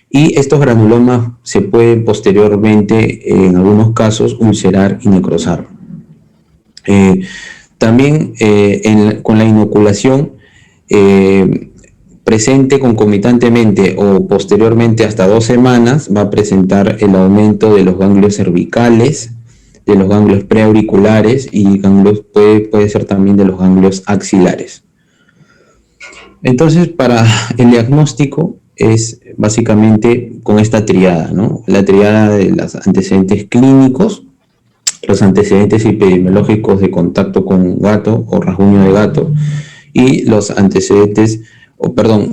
Y estos granulomas se pueden posteriormente, en algunos casos, ulcerar y necrosar. También con la inoculación, presente concomitantemente o posteriormente hasta 2 semanas, va a presentar el aumento de los ganglios cervicales, de los ganglios preauriculares y puede ser también de los ganglios axilares. Entonces, para el diagnóstico es básicamente con esta triada, ¿no? La triada de los antecedentes clínicos, los antecedentes epidemiológicos de contacto con gato o rasguño de gato y los antecedentes,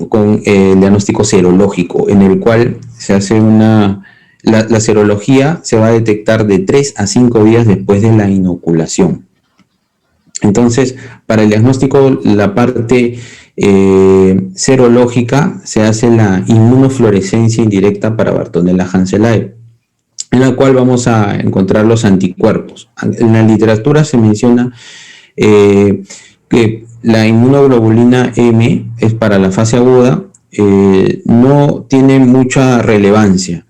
con el diagnóstico serológico, en el cual se hace la serología se va a detectar de 3 a 5 días después de la inoculación. Entonces, para el diagnóstico, la parte serológica se hace la inmunofluorescencia indirecta para Bartonella Hanselae, en la cual vamos a encontrar los anticuerpos. En la literatura se menciona que la inmunoglobulina M es para la fase aguda, no tiene mucha relevancia.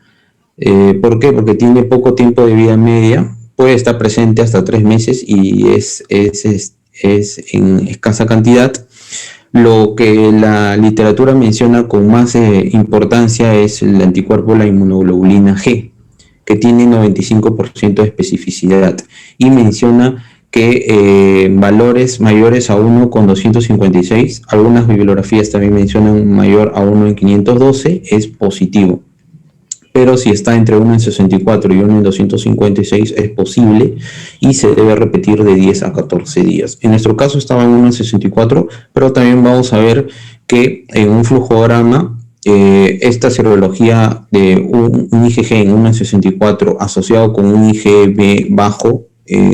¿Por qué? Porque tiene poco tiempo de vida media, puede estar presente hasta 3 meses y es en escasa cantidad. Lo que la literatura menciona con más importancia es el anticuerpo, la inmunoglobulina G, que tiene 95% de especificidad y menciona que valores mayores a 1 con 256, algunas bibliografías también mencionan mayor a 1 en 512, es positivo. Pero si está entre 1 en 64 y 1 en 256 es posible y se debe repetir de 10 a 14 días. En nuestro caso estaba en 1 en 64, pero también vamos a ver que en un flujograma esta serología de un IgG en 1 en 64 asociado con un IgB bajo,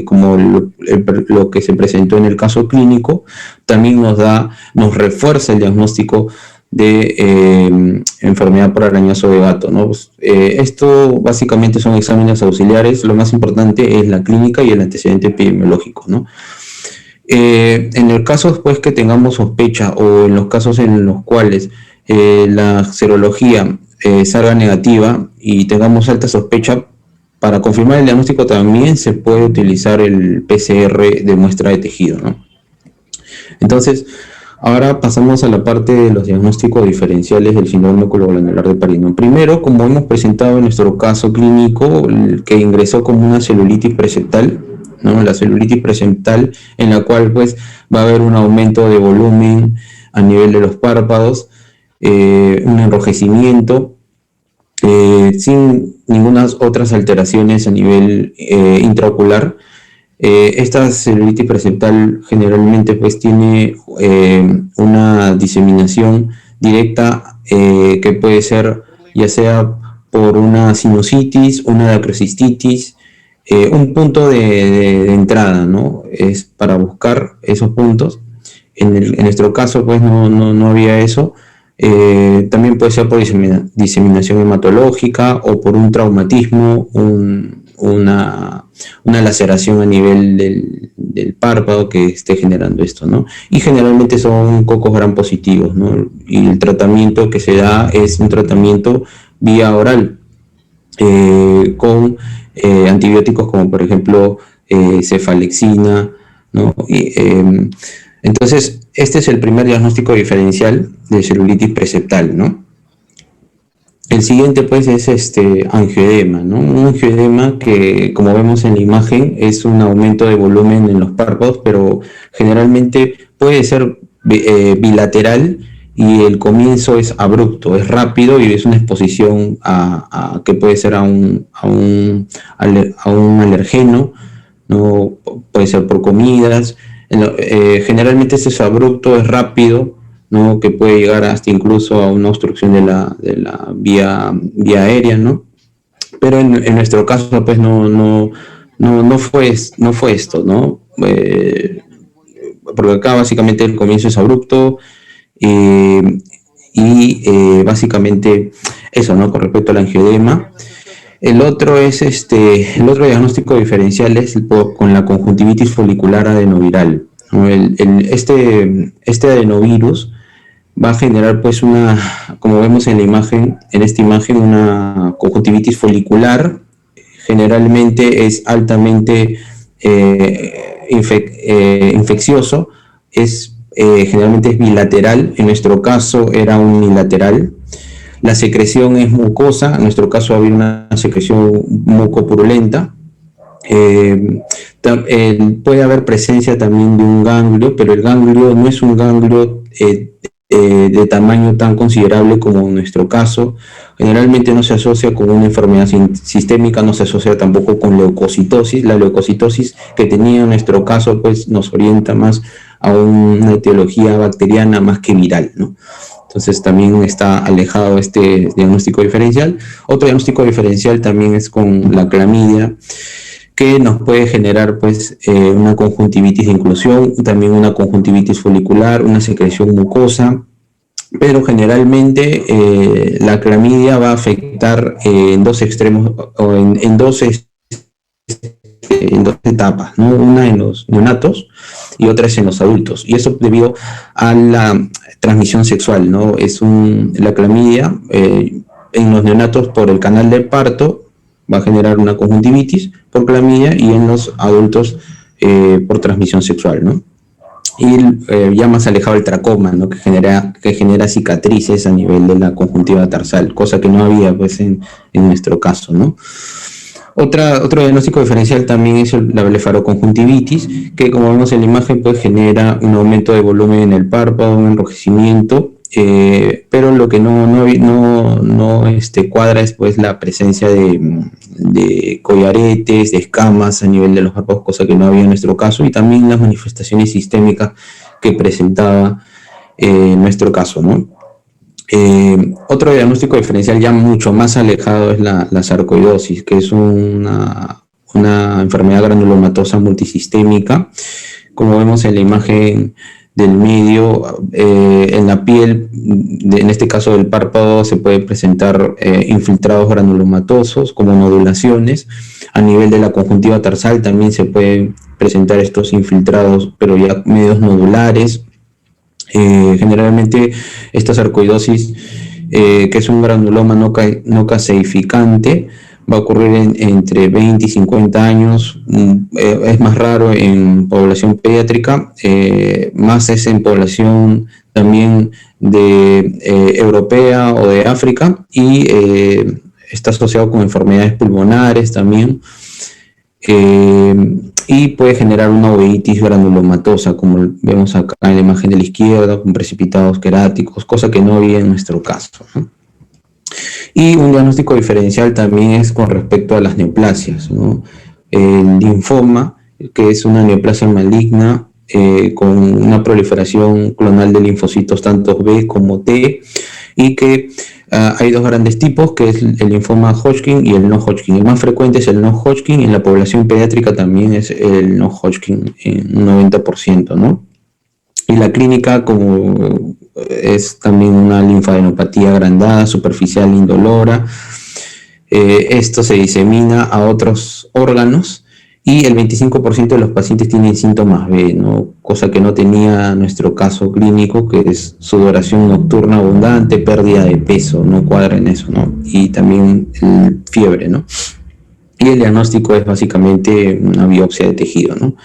como lo que se presentó en el caso clínico, también nos refuerza el diagnóstico de enfermedad por arañazo de gato, ¿no? Esto básicamente son exámenes auxiliares, lo más importante es la clínica y el antecedente epidemiológico, ¿no? En el caso después que tengamos sospecha o en los casos en los cuales la serología salga negativa y tengamos alta sospecha, para confirmar el diagnóstico también se puede utilizar el PCR de muestra de tejido, ¿no? Entonces, ahora pasamos a la parte de los diagnósticos diferenciales del síndrome oculoglandular de Parinón. Primero, como hemos presentado en nuestro caso clínico, el que ingresó como una celulitis preseptal, ¿no? La celulitis preseptal, en la cual pues va a haber un aumento de volumen a nivel de los párpados, un enrojecimiento, sin ninguna otras alteraciones a nivel intraocular. Esta celulitis preseptal generalmente pues tiene una diseminación directa que puede ser ya sea por una sinusitis, una dacrocistitis, un punto de entrada, ¿no? Es para buscar esos puntos. En nuestro caso pues no había eso. También puede ser por diseminación hematológica o por un traumatismo, una laceración a nivel del párpado que esté generando esto, ¿no? Y generalmente son cocos gram positivos, ¿no? Y el tratamiento que se da es un tratamiento vía oral con antibióticos como por ejemplo cefalexina, ¿no? Entonces, este es el primer diagnóstico diferencial de celulitis preseptal, ¿no? El siguiente, pues, es angioedema, ¿no? Un angioedema que, como vemos en la imagen, es un aumento de volumen en los párpados, pero generalmente puede ser bilateral y el comienzo es abrupto, es rápido y es una exposición que puede ser a un alergeno, ¿no? Puede ser por comidas. Generalmente este exabrupto es rápido, ¿no? Que puede llegar hasta incluso a una obstrucción de la vía aérea, ¿no? Pero en nuestro caso, pues no fue esto, ¿no? Porque acá básicamente el comienzo es abrupto básicamente eso, ¿no? Con respecto al angioedema. El otro diagnóstico diferencial es con la conjuntivitis folicular adenoviral, ¿no? Este adenovirus va a generar, pues, como vemos en esta imagen, una conjuntivitis folicular. Generalmente es altamente infeccioso, generalmente es bilateral. En nuestro caso era unilateral. La secreción es mucosa, en nuestro caso había una secreción mucopurulenta. Puede haber presencia también de un ganglio, pero el ganglio no es un ganglio de tamaño tan considerable como en nuestro caso. Generalmente no se asocia con una enfermedad sistémica, no se asocia tampoco con leucocitosis. La leucocitosis que tenía en nuestro caso, pues, nos orienta más a una etiología bacteriana más que viral, ¿no? Entonces también está alejado este diagnóstico diferencial. Otro diagnóstico diferencial también es con la clamidia, que nos puede generar, pues, una conjuntivitis de inclusión, también una conjuntivitis folicular, una secreción mucosa, pero generalmente la clamidia va a afectar en dos extremos, o en dos etapas, ¿no? Una en los neonatos y otra es en los adultos, y eso debido a la transmisión sexual, ¿no? La clamidia en los neonatos por el canal del parto va a generar una conjuntivitis por clamidia, y en los adultos por transmisión sexual, ¿no? Y ya más alejado el tracoma, ¿no? que genera cicatrices a nivel de la conjuntiva tarsal, cosa que no había, pues, en nuestro caso, ¿no? Otro diagnóstico diferencial también es la blefaroconjuntivitis, que, como vemos en la imagen, pues genera un aumento de volumen en el párpado, un enrojecimiento, pero lo que no cuadra es, pues, la presencia de collaretes, de escamas a nivel de los párpados, cosa que no había en nuestro caso, y también las manifestaciones sistémicas que presentaba en nuestro caso, ¿no? Otro diagnóstico diferencial ya mucho más alejado es la sarcoidosis, que es una enfermedad granulomatosa multisistémica. Como vemos en la imagen del medio, en la piel, en este caso del párpado, se pueden presentar infiltrados granulomatosos como nodulaciones. A nivel de la conjuntiva tarsal también se pueden presentar estos infiltrados, pero ya medios nodulares. Generalmente esta sarcoidosis, que es un granuloma no caseificante, va a ocurrir entre 20 y 50 años. Es más raro en población pediátrica, más es en población también europea o de África, y está asociado con enfermedades pulmonares también. Y puede generar una uveitis granulomatosa, como vemos acá en la imagen de la izquierda, con precipitados queráticos, cosa que no había en nuestro caso, ¿no? Y un diagnóstico diferencial también es con respecto a las neoplasias, ¿no? El linfoma, que es una neoplasia maligna con una proliferación clonal de linfocitos tanto B como T, y que hay dos grandes tipos, que es el linfoma Hodgkin y el no Hodgkin. El más frecuente es el no Hodgkin, y en la población pediátrica también es el no Hodgkin en un 90%, ¿no? Y la clínica, como es también una linfadenopatía agrandada, superficial, indolora. Esto se disemina a otros órganos, y el 25% de los pacientes tienen síntomas B, ¿no? Cosa que no tenía nuestro caso clínico, que es sudoración nocturna abundante, pérdida de peso, no cuadra en eso, ¿no? Y también fiebre, ¿no? Y el diagnóstico es básicamente una biopsia de tejido, ¿no?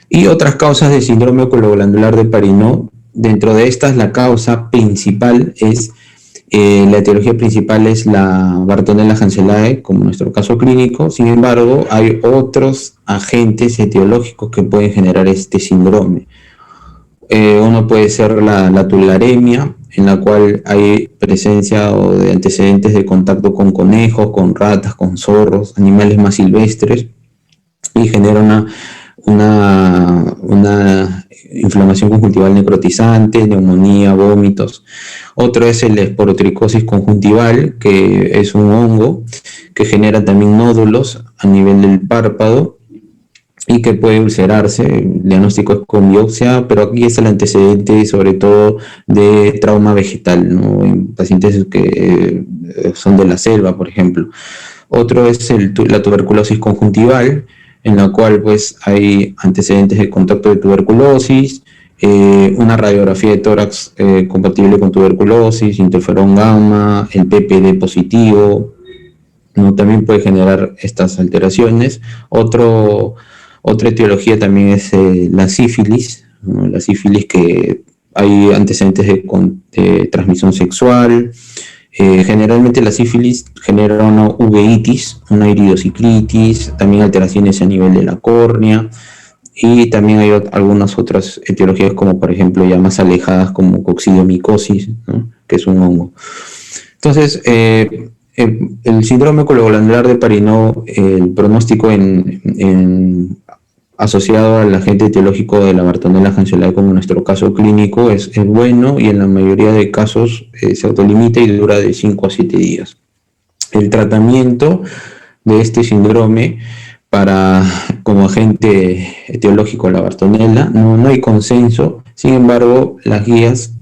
Y otras causas de síndrome oculoglandular de Parinot. Dentro de estas, la causa principal es la etiología principal es la Bartonella Hanselae, como nuestro caso clínico. Sin embargo, hay otros agentes etiológicos que pueden generar este síndrome. Uno puede ser la tularemia, en la cual hay presencia o de antecedentes de contacto con conejos, con ratas, con zorros, animales más silvestres. y genera una inflamación conjuntival necrotizante, neumonía, vómitos. Otro es el esporotricosis conjuntival, que es un hongo que genera también nódulos a nivel del párpado y que puede ulcerarse. El diagnóstico es con biopsia, pero aquí es el antecedente sobre todo de trauma vegetal, ¿no? En pacientes que son de la selva, por ejemplo. Otro es la tuberculosis conjuntival, en la cual pues hay antecedentes de contacto de tuberculosis, una radiografía de tórax compatible con tuberculosis, interferón gamma, el PPD positivo, ¿no? También puede generar estas alteraciones. Otra etiología también es la sífilis, ¿no? La sífilis, que hay antecedentes de transmisión sexual. Generalmente la sífilis genera una uveitis, una iridociclitis, también alteraciones a nivel de la córnea, y también hay algunas otras etiologías como por ejemplo ya más alejadas como coccidiomicosis, ¿no? Que es un hongo. Entonces, el síndrome cologlandular de Parinot, el pronóstico asociado al agente etiológico de la Bartonella Hanselae, como en nuestro caso clínico, es bueno, y en la mayoría de casos se autolimita y dura de 5 a 7 días. El tratamiento de este síndrome como agente etiológico de la Bartonella no hay consenso. Sin embargo, las guías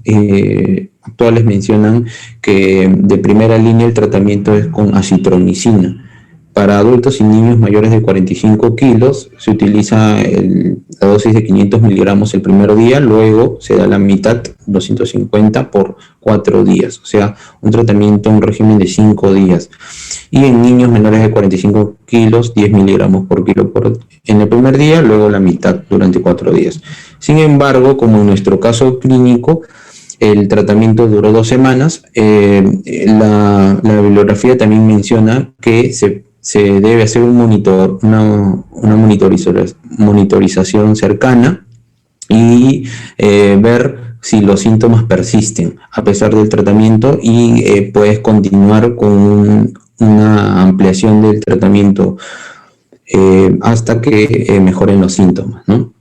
actuales mencionan que de primera línea el tratamiento es con acitromicina. Para adultos y niños mayores de 45 kilos se utiliza la dosis de 500 miligramos el primer día, luego se da la mitad, 250 por 4 días, o sea, un régimen de 5 días. Y en niños menores de 45 kilos, 10 miligramos por kilo en el primer día, luego la mitad durante 4 días. Sin embargo, como en nuestro caso clínico, el tratamiento duró 2 semanas, la bibliografía también menciona que se debe hacer una monitorización cercana y ver si los síntomas persisten a pesar del tratamiento, y puedes continuar con una ampliación del tratamiento hasta que mejoren los síntomas, ¿no?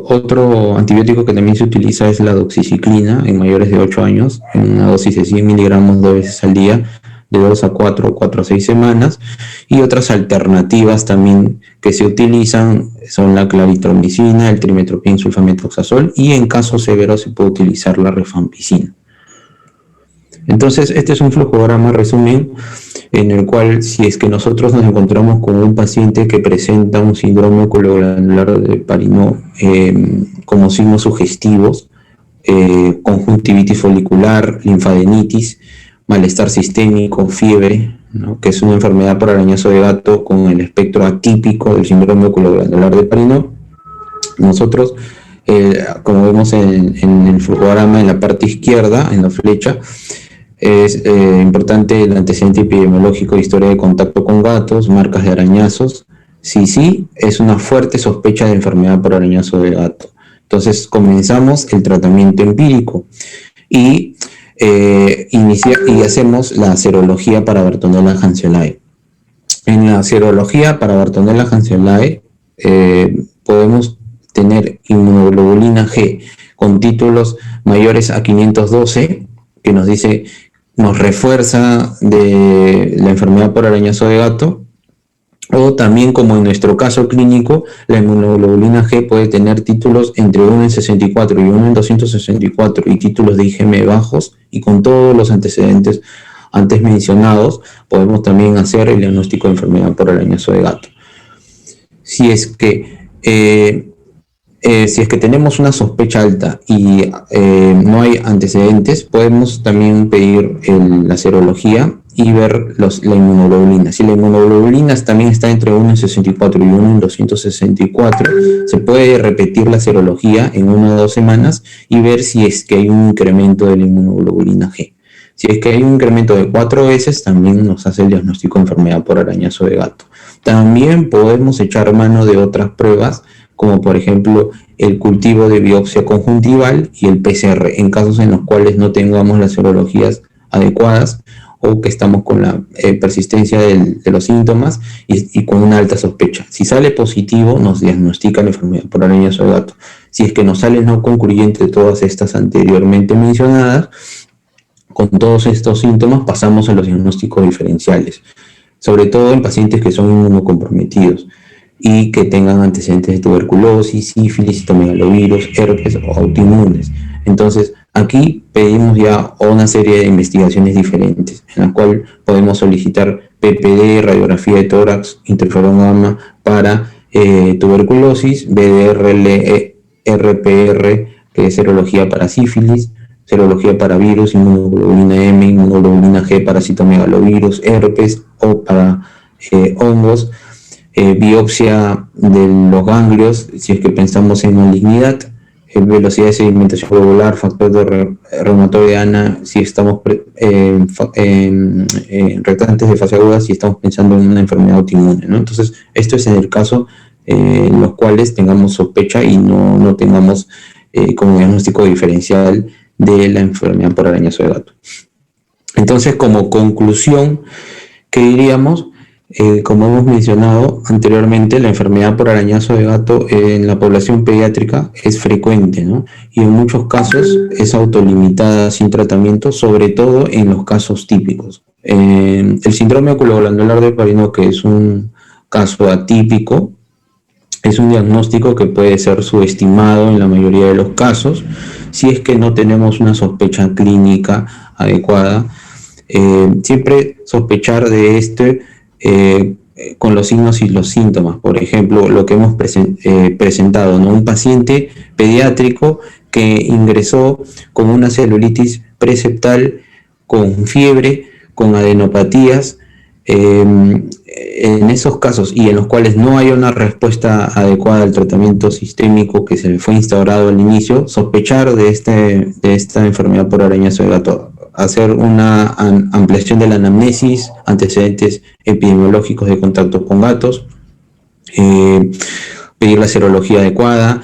Otro antibiótico que también se utiliza es la doxiciclina en mayores de 8 años, en una dosis de 100 miligramos 2 veces al día, de 2 a 4 a 6 semanas. Y otras alternativas también que se utilizan son la claritromicina, el trimetoprim sulfamethoxazol, y en casos severos se puede utilizar la rifampicina. Entonces, este es un flujograma resumen en el cual, si es que nosotros nos encontramos con un paciente que presenta un síndrome cologlandular de Parinot como signos sugestivos, conjuntivitis folicular, linfadenitis, malestar sistémico, fiebre, ¿no? Que es una enfermedad por arañazo de gato con el espectro atípico del síndrome cologlandular de Parinot, nosotros, como vemos en el flujograma en la parte izquierda, en la flecha, es importante el antecedente epidemiológico de historia de contacto con gatos, marcas de arañazos. Sí, es una fuerte sospecha de enfermedad por arañazo de gato. Entonces comenzamos el tratamiento empírico y hacemos la serología para Bartonella Hanselae. En la serología para Bartonella Hanselae podemos tener inmunoglobulina G con títulos mayores a 512, que nos refuerza de la enfermedad por arañazo de gato, o también, como en nuestro caso clínico, la inmunoglobulina G puede tener títulos entre 1 en 64 y 1 en 264 y títulos de IgM bajos, y con todos los antecedentes antes mencionados podemos también hacer el diagnóstico de enfermedad por arañazo de gato. Si es que tenemos una sospecha alta y no hay antecedentes, podemos también pedir la serología y ver la inmunoglobulina. Si la inmunoglobulina también está entre 1 en 64 y 1 en 264, se puede repetir la serología en 1 o 2 semanas y ver si es que hay un incremento de la inmunoglobulina G. Si es que hay un incremento de 4 veces, también nos hace el diagnóstico de enfermedad por arañazo de gato. También podemos echar mano de otras pruebas, como por ejemplo el cultivo de biopsia conjuntival y el PCR, en casos en los cuales no tengamos las serologías adecuadas o que estamos con la persistencia de los síntomas y con una alta sospecha. Si sale positivo, nos diagnostica la enfermedad por arañazo de gato. Si es que nos sale no concluyente de todas estas anteriormente mencionadas, con todos estos síntomas pasamos a los diagnósticos diferenciales, sobre todo en pacientes que son inmunocomprometidos y que tengan antecedentes de tuberculosis, sífilis, citomegalovirus, herpes o autoinmunes. Entonces, aquí pedimos ya una serie de investigaciones diferentes, en la cual podemos solicitar PPD, radiografía de tórax, interferón gamma para tuberculosis, BDRL, RPR, que es serología para sífilis, serología para virus, inmunoglobulina M, inmunoglobulina G para citomegalovirus, herpes o para hongos, biopsia de los ganglios, si es que pensamos en malignidad, velocidad de sedimentación globular, factor de reumatoide ANA, si estamos retractantes de fase aguda, si estamos pensando en una enfermedad autoinmune, ¿no? Entonces, esto es en el caso en los cuales tengamos sospecha y no tengamos como diagnóstico diferencial de la enfermedad por arañazo de gato. Entonces, como conclusión, ¿qué diríamos? Como hemos mencionado anteriormente, la enfermedad por arañazo de gato en la población pediátrica es frecuente, ¿no? Y en muchos casos es autolimitada sin tratamiento, sobre todo en los casos típicos. El síndrome oculoglandular de Parinó, que es un caso atípico, es un diagnóstico que puede ser subestimado en la mayoría de los casos si es que no tenemos una sospecha clínica adecuada. Siempre sospechar de con los signos y los síntomas. Por ejemplo, lo que hemos presentado, ¿no? Un paciente pediátrico que ingresó con una celulitis preseptal, con fiebre, con adenopatías. En esos casos y en los cuales no hay una respuesta adecuada al tratamiento sistémico que se le fue instaurado al inicio, sospechar de esta enfermedad por arañazo de gato, hacer una ampliación de la anamnesis, antecedentes epidemiológicos de contacto con gatos, pedir la serología adecuada,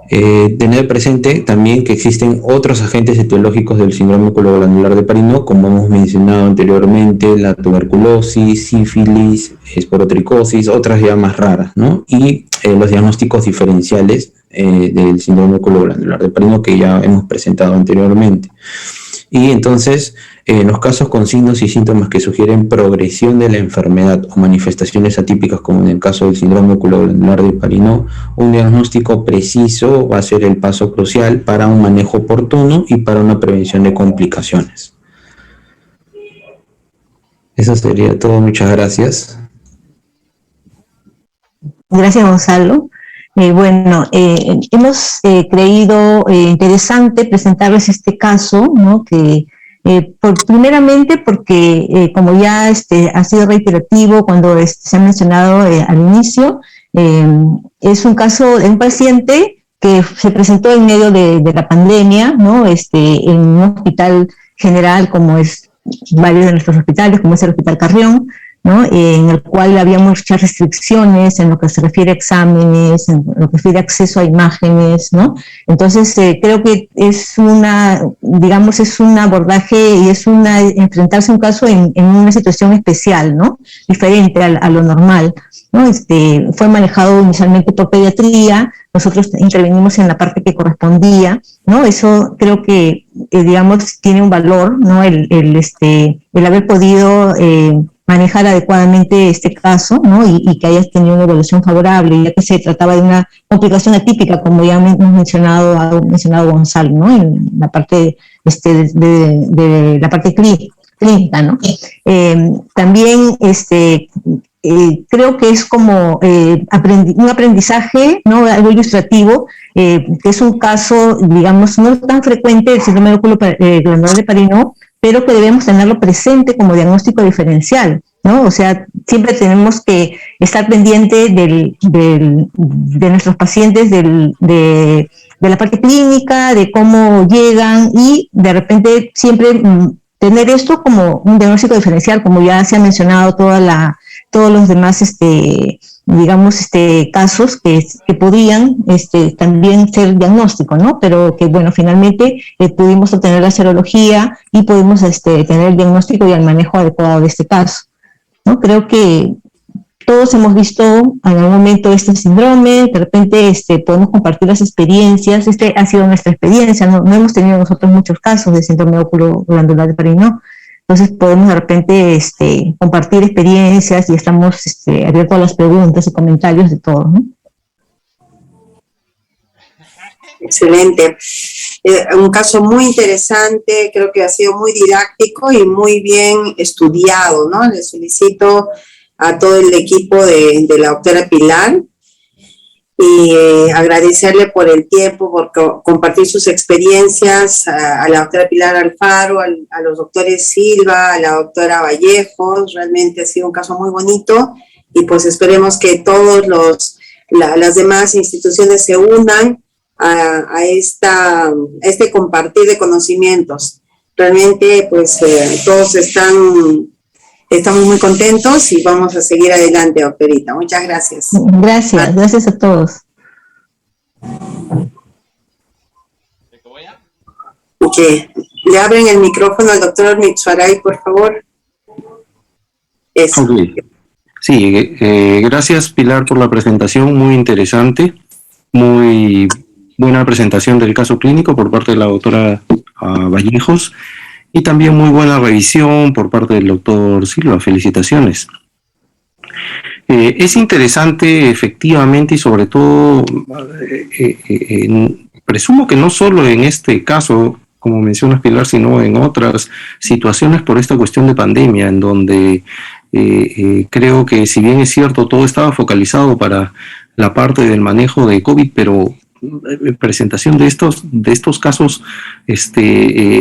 tener presente también que existen otros agentes etiológicos del síndrome oculoglandular de Parinó, como hemos mencionado anteriormente, la tuberculosis, sífilis, esporotricosis, otras ya más raras, ¿no? Y los diagnósticos diferenciales del síndrome oculoglandular de Parinó que ya hemos presentado anteriormente. Y entonces, en los casos con signos y síntomas que sugieren progresión de la enfermedad o manifestaciones atípicas, como en el caso del síndrome oculoglandular de Parinó, un diagnóstico preciso va a ser el paso crucial para un manejo oportuno y para una prevención de complicaciones. Eso sería todo. Muchas gracias. Gracias, Gonzalo. Hemos creído interesante presentarles este caso, ¿no? Que primeramente porque, como ya ha sido reiterativo cuando se ha mencionado al inicio, es un caso de un paciente que se presentó en medio de la pandemia, ¿no? En un hospital general, como es varios de nuestros hospitales, como es el Hospital Carrión, ¿no? En el cual había muchas restricciones en lo que se refiere a exámenes, en lo que se refiere a acceso a imágenes, ¿no? Entonces, creo que es un abordaje y es enfrentarse a un caso en una situación especial, ¿no? Diferente a lo normal, ¿no? Fue manejado inicialmente por pediatría, nosotros intervenimos en la parte que correspondía, ¿no? Eso creo que, tiene un valor, ¿no? El haber podido manejar adecuadamente este caso, ¿no? Y que hayas tenido una evolución favorable, ya que se trataba de una complicación atípica, como ya hemos mencionado Gonzalo, ¿no? En la parte de la parte clínica, ¿no? También creo que es como un aprendizaje, ¿no? Algo ilustrativo, que es un caso, no tan frecuente del síndrome oculoglandular de Parinó, pero que debemos tenerlo presente como diagnóstico diferencial, ¿no? O sea, siempre tenemos que estar pendiente de nuestros pacientes, de la parte clínica, de cómo llegan y de repente siempre tener esto como un diagnóstico diferencial, como ya se ha mencionado todos los demás digamos, casos que podían también ser diagnóstico, ¿no? Pero que, bueno, finalmente pudimos obtener la serología y pudimos tener el diagnóstico y el manejo adecuado de este caso, ¿no? Creo que todos hemos visto en algún momento este síndrome, de repente podemos compartir las experiencias, ha sido nuestra experiencia, no hemos tenido nosotros muchos casos de síndrome oculoglandular de Paris-Naud, entonces podemos de repente compartir experiencias y estamos abiertos a las preguntas y comentarios de todos, ¿no? Excelente. Un caso muy interesante, creo que ha sido muy didáctico y muy bien estudiado, ¿no? Les felicito a todo el equipo de la doctora Pilar y agradecerle por el tiempo, por compartir sus experiencias a la doctora Pilar Alfaro, a los doctores Silva, a la doctora Vallejos. Realmente ha sido un caso muy bonito y pues esperemos que todos las demás instituciones se unan a este compartir de conocimientos. Realmente pues todos estamos muy contentos y vamos a seguir adelante, doctorita. Muchas gracias. Gracias a todos. Que le abren el micrófono al doctor Mitsuaray, por favor. Eso. Okay. Sí, gracias Pilar por la presentación, muy interesante, muy buena presentación del caso clínico por parte de la doctora Vallejos. Y también muy buena revisión por parte del doctor Silva. Felicitaciones. Es interesante, efectivamente, y sobre todo, presumo que no solo en este caso, como mencionas Pilar, sino en otras situaciones por esta cuestión de pandemia, en donde creo que si bien es cierto, todo estaba focalizado para la parte del manejo de COVID, pero presentación de estos casos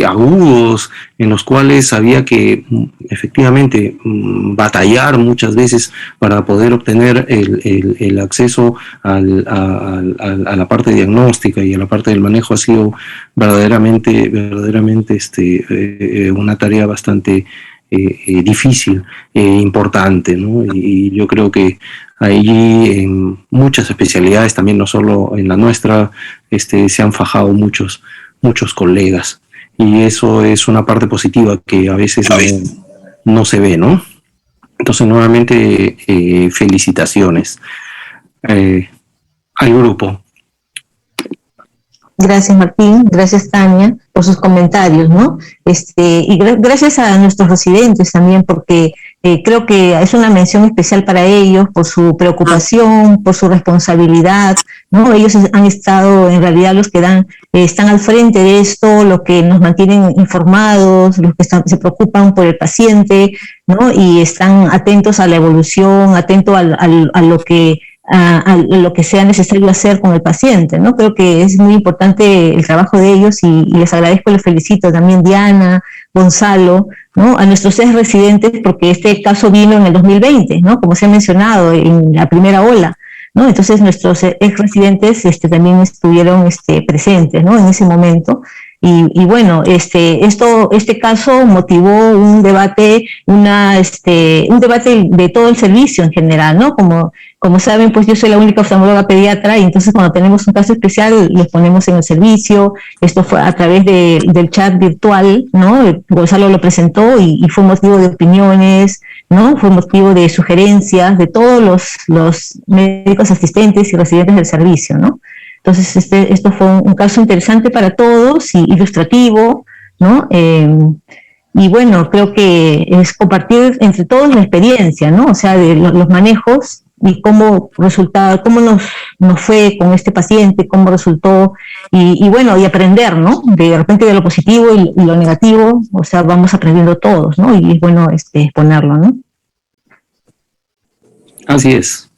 agudos en los cuales había que efectivamente batallar muchas veces para poder obtener el acceso a la parte diagnóstica y a la parte del manejo ha sido verdaderamente una tarea bastante difícil, importante, ¿no? Y yo creo que ahí en muchas especialidades, también no solo en la nuestra, se han fajado muchos colegas, y eso es una parte positiva que a veces no se ve, ¿no? Entonces, nuevamente, felicitaciones al grupo. Gracias Martín, gracias Tania por sus comentarios, ¿no? Y gracias a nuestros residentes también, porque creo que es una mención especial para ellos por su preocupación, por su responsabilidad, ¿no? Ellos han estado en realidad los que están al frente de esto, los que nos mantienen informados, los que se preocupan por el paciente, ¿no? Y están atentos a la evolución, atentos a lo que sea necesario hacer con el paciente, ¿no? Creo que es muy importante el trabajo de ellos y les agradezco y les felicito también Diana, Gonzalo, ¿no? A nuestros 6 residentes, porque este caso vino en el 2020, ¿no? Como se ha mencionado, en la primera ola, ¿no? Entonces nuestros ex residentes también estuvieron presentes, ¿no? En ese momento. Y bueno, este caso motivó un debate, un debate de todo el servicio en general, ¿no? Como saben, pues yo soy la única oftalmóloga pediatra y entonces cuando tenemos un caso especial los ponemos en el servicio. Esto fue a través del chat virtual, ¿no? Gonzalo lo presentó y fue motivo de opiniones, ¿no? Fue motivo de sugerencias de todos los médicos asistentes y residentes del servicio, ¿no? Entonces, esto fue un caso interesante para todos y ilustrativo, ¿no? Y bueno, creo que es compartir entre todos la experiencia, ¿no? O sea, de los manejos y cómo nos fue con este paciente, cómo resultó, y bueno, y aprender, ¿no? De repente de lo positivo y lo negativo, o sea, vamos aprendiendo todos, ¿no? Y es bueno exponerlo, ¿no? Así es.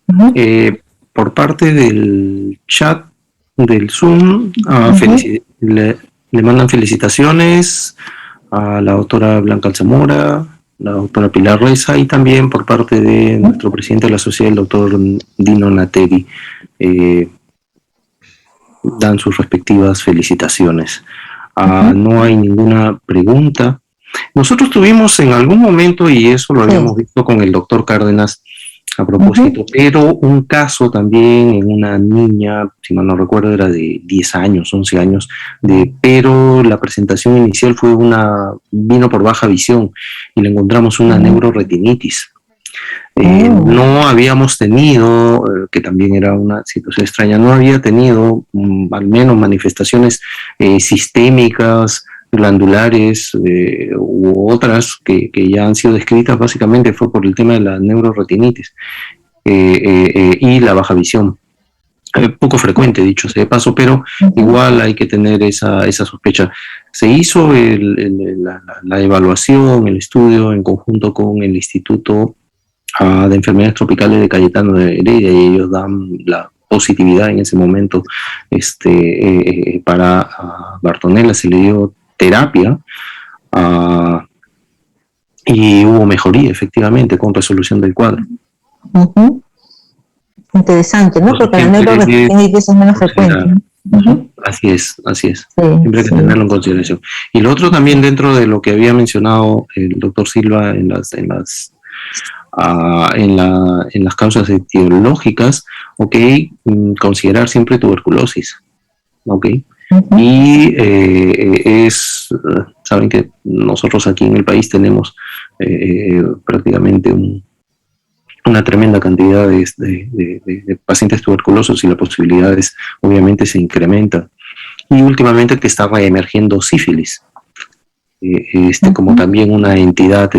Uh-huh. Por parte del chat del Zoom, le mandan felicitaciones a la doctora Blanca Alzamora, la doctora Pilar Reza, y también por parte de nuestro presidente de la sociedad, el doctor Dino Nateri, dan sus respectivas felicitaciones. No hay ninguna pregunta. Nosotros tuvimos en algún momento, y eso lo habíamos visto con el doctor Cárdenas, a propósito, pero un caso también en una niña, si mal no recuerdo, era de 10 años, 11 años, pero la presentación inicial vino por baja visión y le encontramos una neuroretinitis. No habíamos tenido, que también era una situación extraña, no había tenido al menos manifestaciones sistémicas, glandulares u otras que ya han sido descritas. Básicamente fue por el tema de la neuroretinitis y la baja visión. Poco frecuente, dicho sea de paso, pero igual hay que tener esa sospecha. Se hizo la evaluación, el estudio en conjunto con el Instituto de Enfermedades Tropicales de Cayetano de Heredia, y ellos dan la positividad en ese momento para Bartonella. Se le dio terapia y hubo mejoría efectivamente con resolución del cuadro. Interesante, ¿no? Porque la neuroretinitis es menos frecuente. Así es. Siempre hay que tenerlo en consideración. Y lo otro también, dentro de lo que había mencionado el doctor Silva en las causas etiológicas, considerar siempre tuberculosis, y saben que nosotros aquí en el país tenemos prácticamente una tremenda cantidad de pacientes tuberculosos, y las posibilidades obviamente se incrementan. Y últimamente que está reemergiendo sífilis, como también una entidad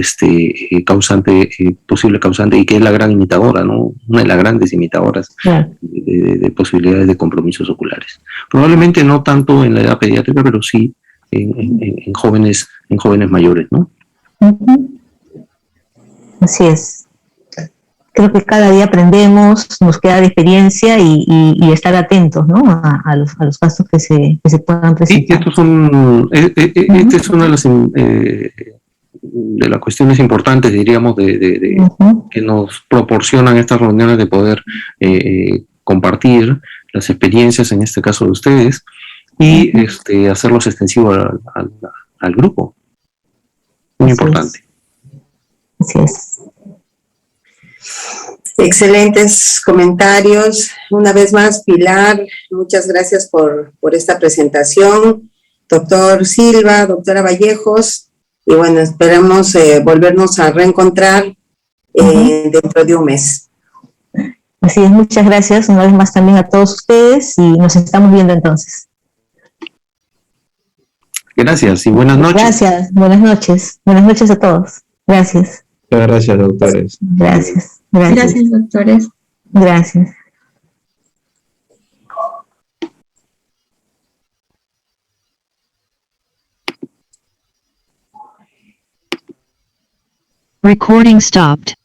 posible causante, y que es la gran imitadora, ¿no? Una de las grandes imitadoras de posibilidades de compromisos oculares. Probablemente no tanto en la edad pediátrica, pero sí en jóvenes mayores, ¿no? Así es. Creo que cada día aprendemos, nos queda de experiencia y estar atentos, ¿no? a los casos que se puedan presentar. Sí, esta es una de las cuestiones importantes, diríamos, que nos proporcionan estas reuniones, de poder compartir las experiencias, en este caso de ustedes, y hacerlos extensivos al grupo. Muy importante. Así es. Excelentes comentarios. Una vez más, Pilar, muchas gracias por esta presentación. Doctor Silva, doctora Vallejos, y bueno, esperamos volvernos a reencontrar dentro de un mes. Así es, muchas gracias una vez más también a todos ustedes, y nos estamos viendo entonces. Gracias y buenas noches. Gracias, buenas noches. Buenas noches a todos. Gracias. Muchas gracias, doctores. Gracias. Gracias, doctores. Gracias. Recording stopped.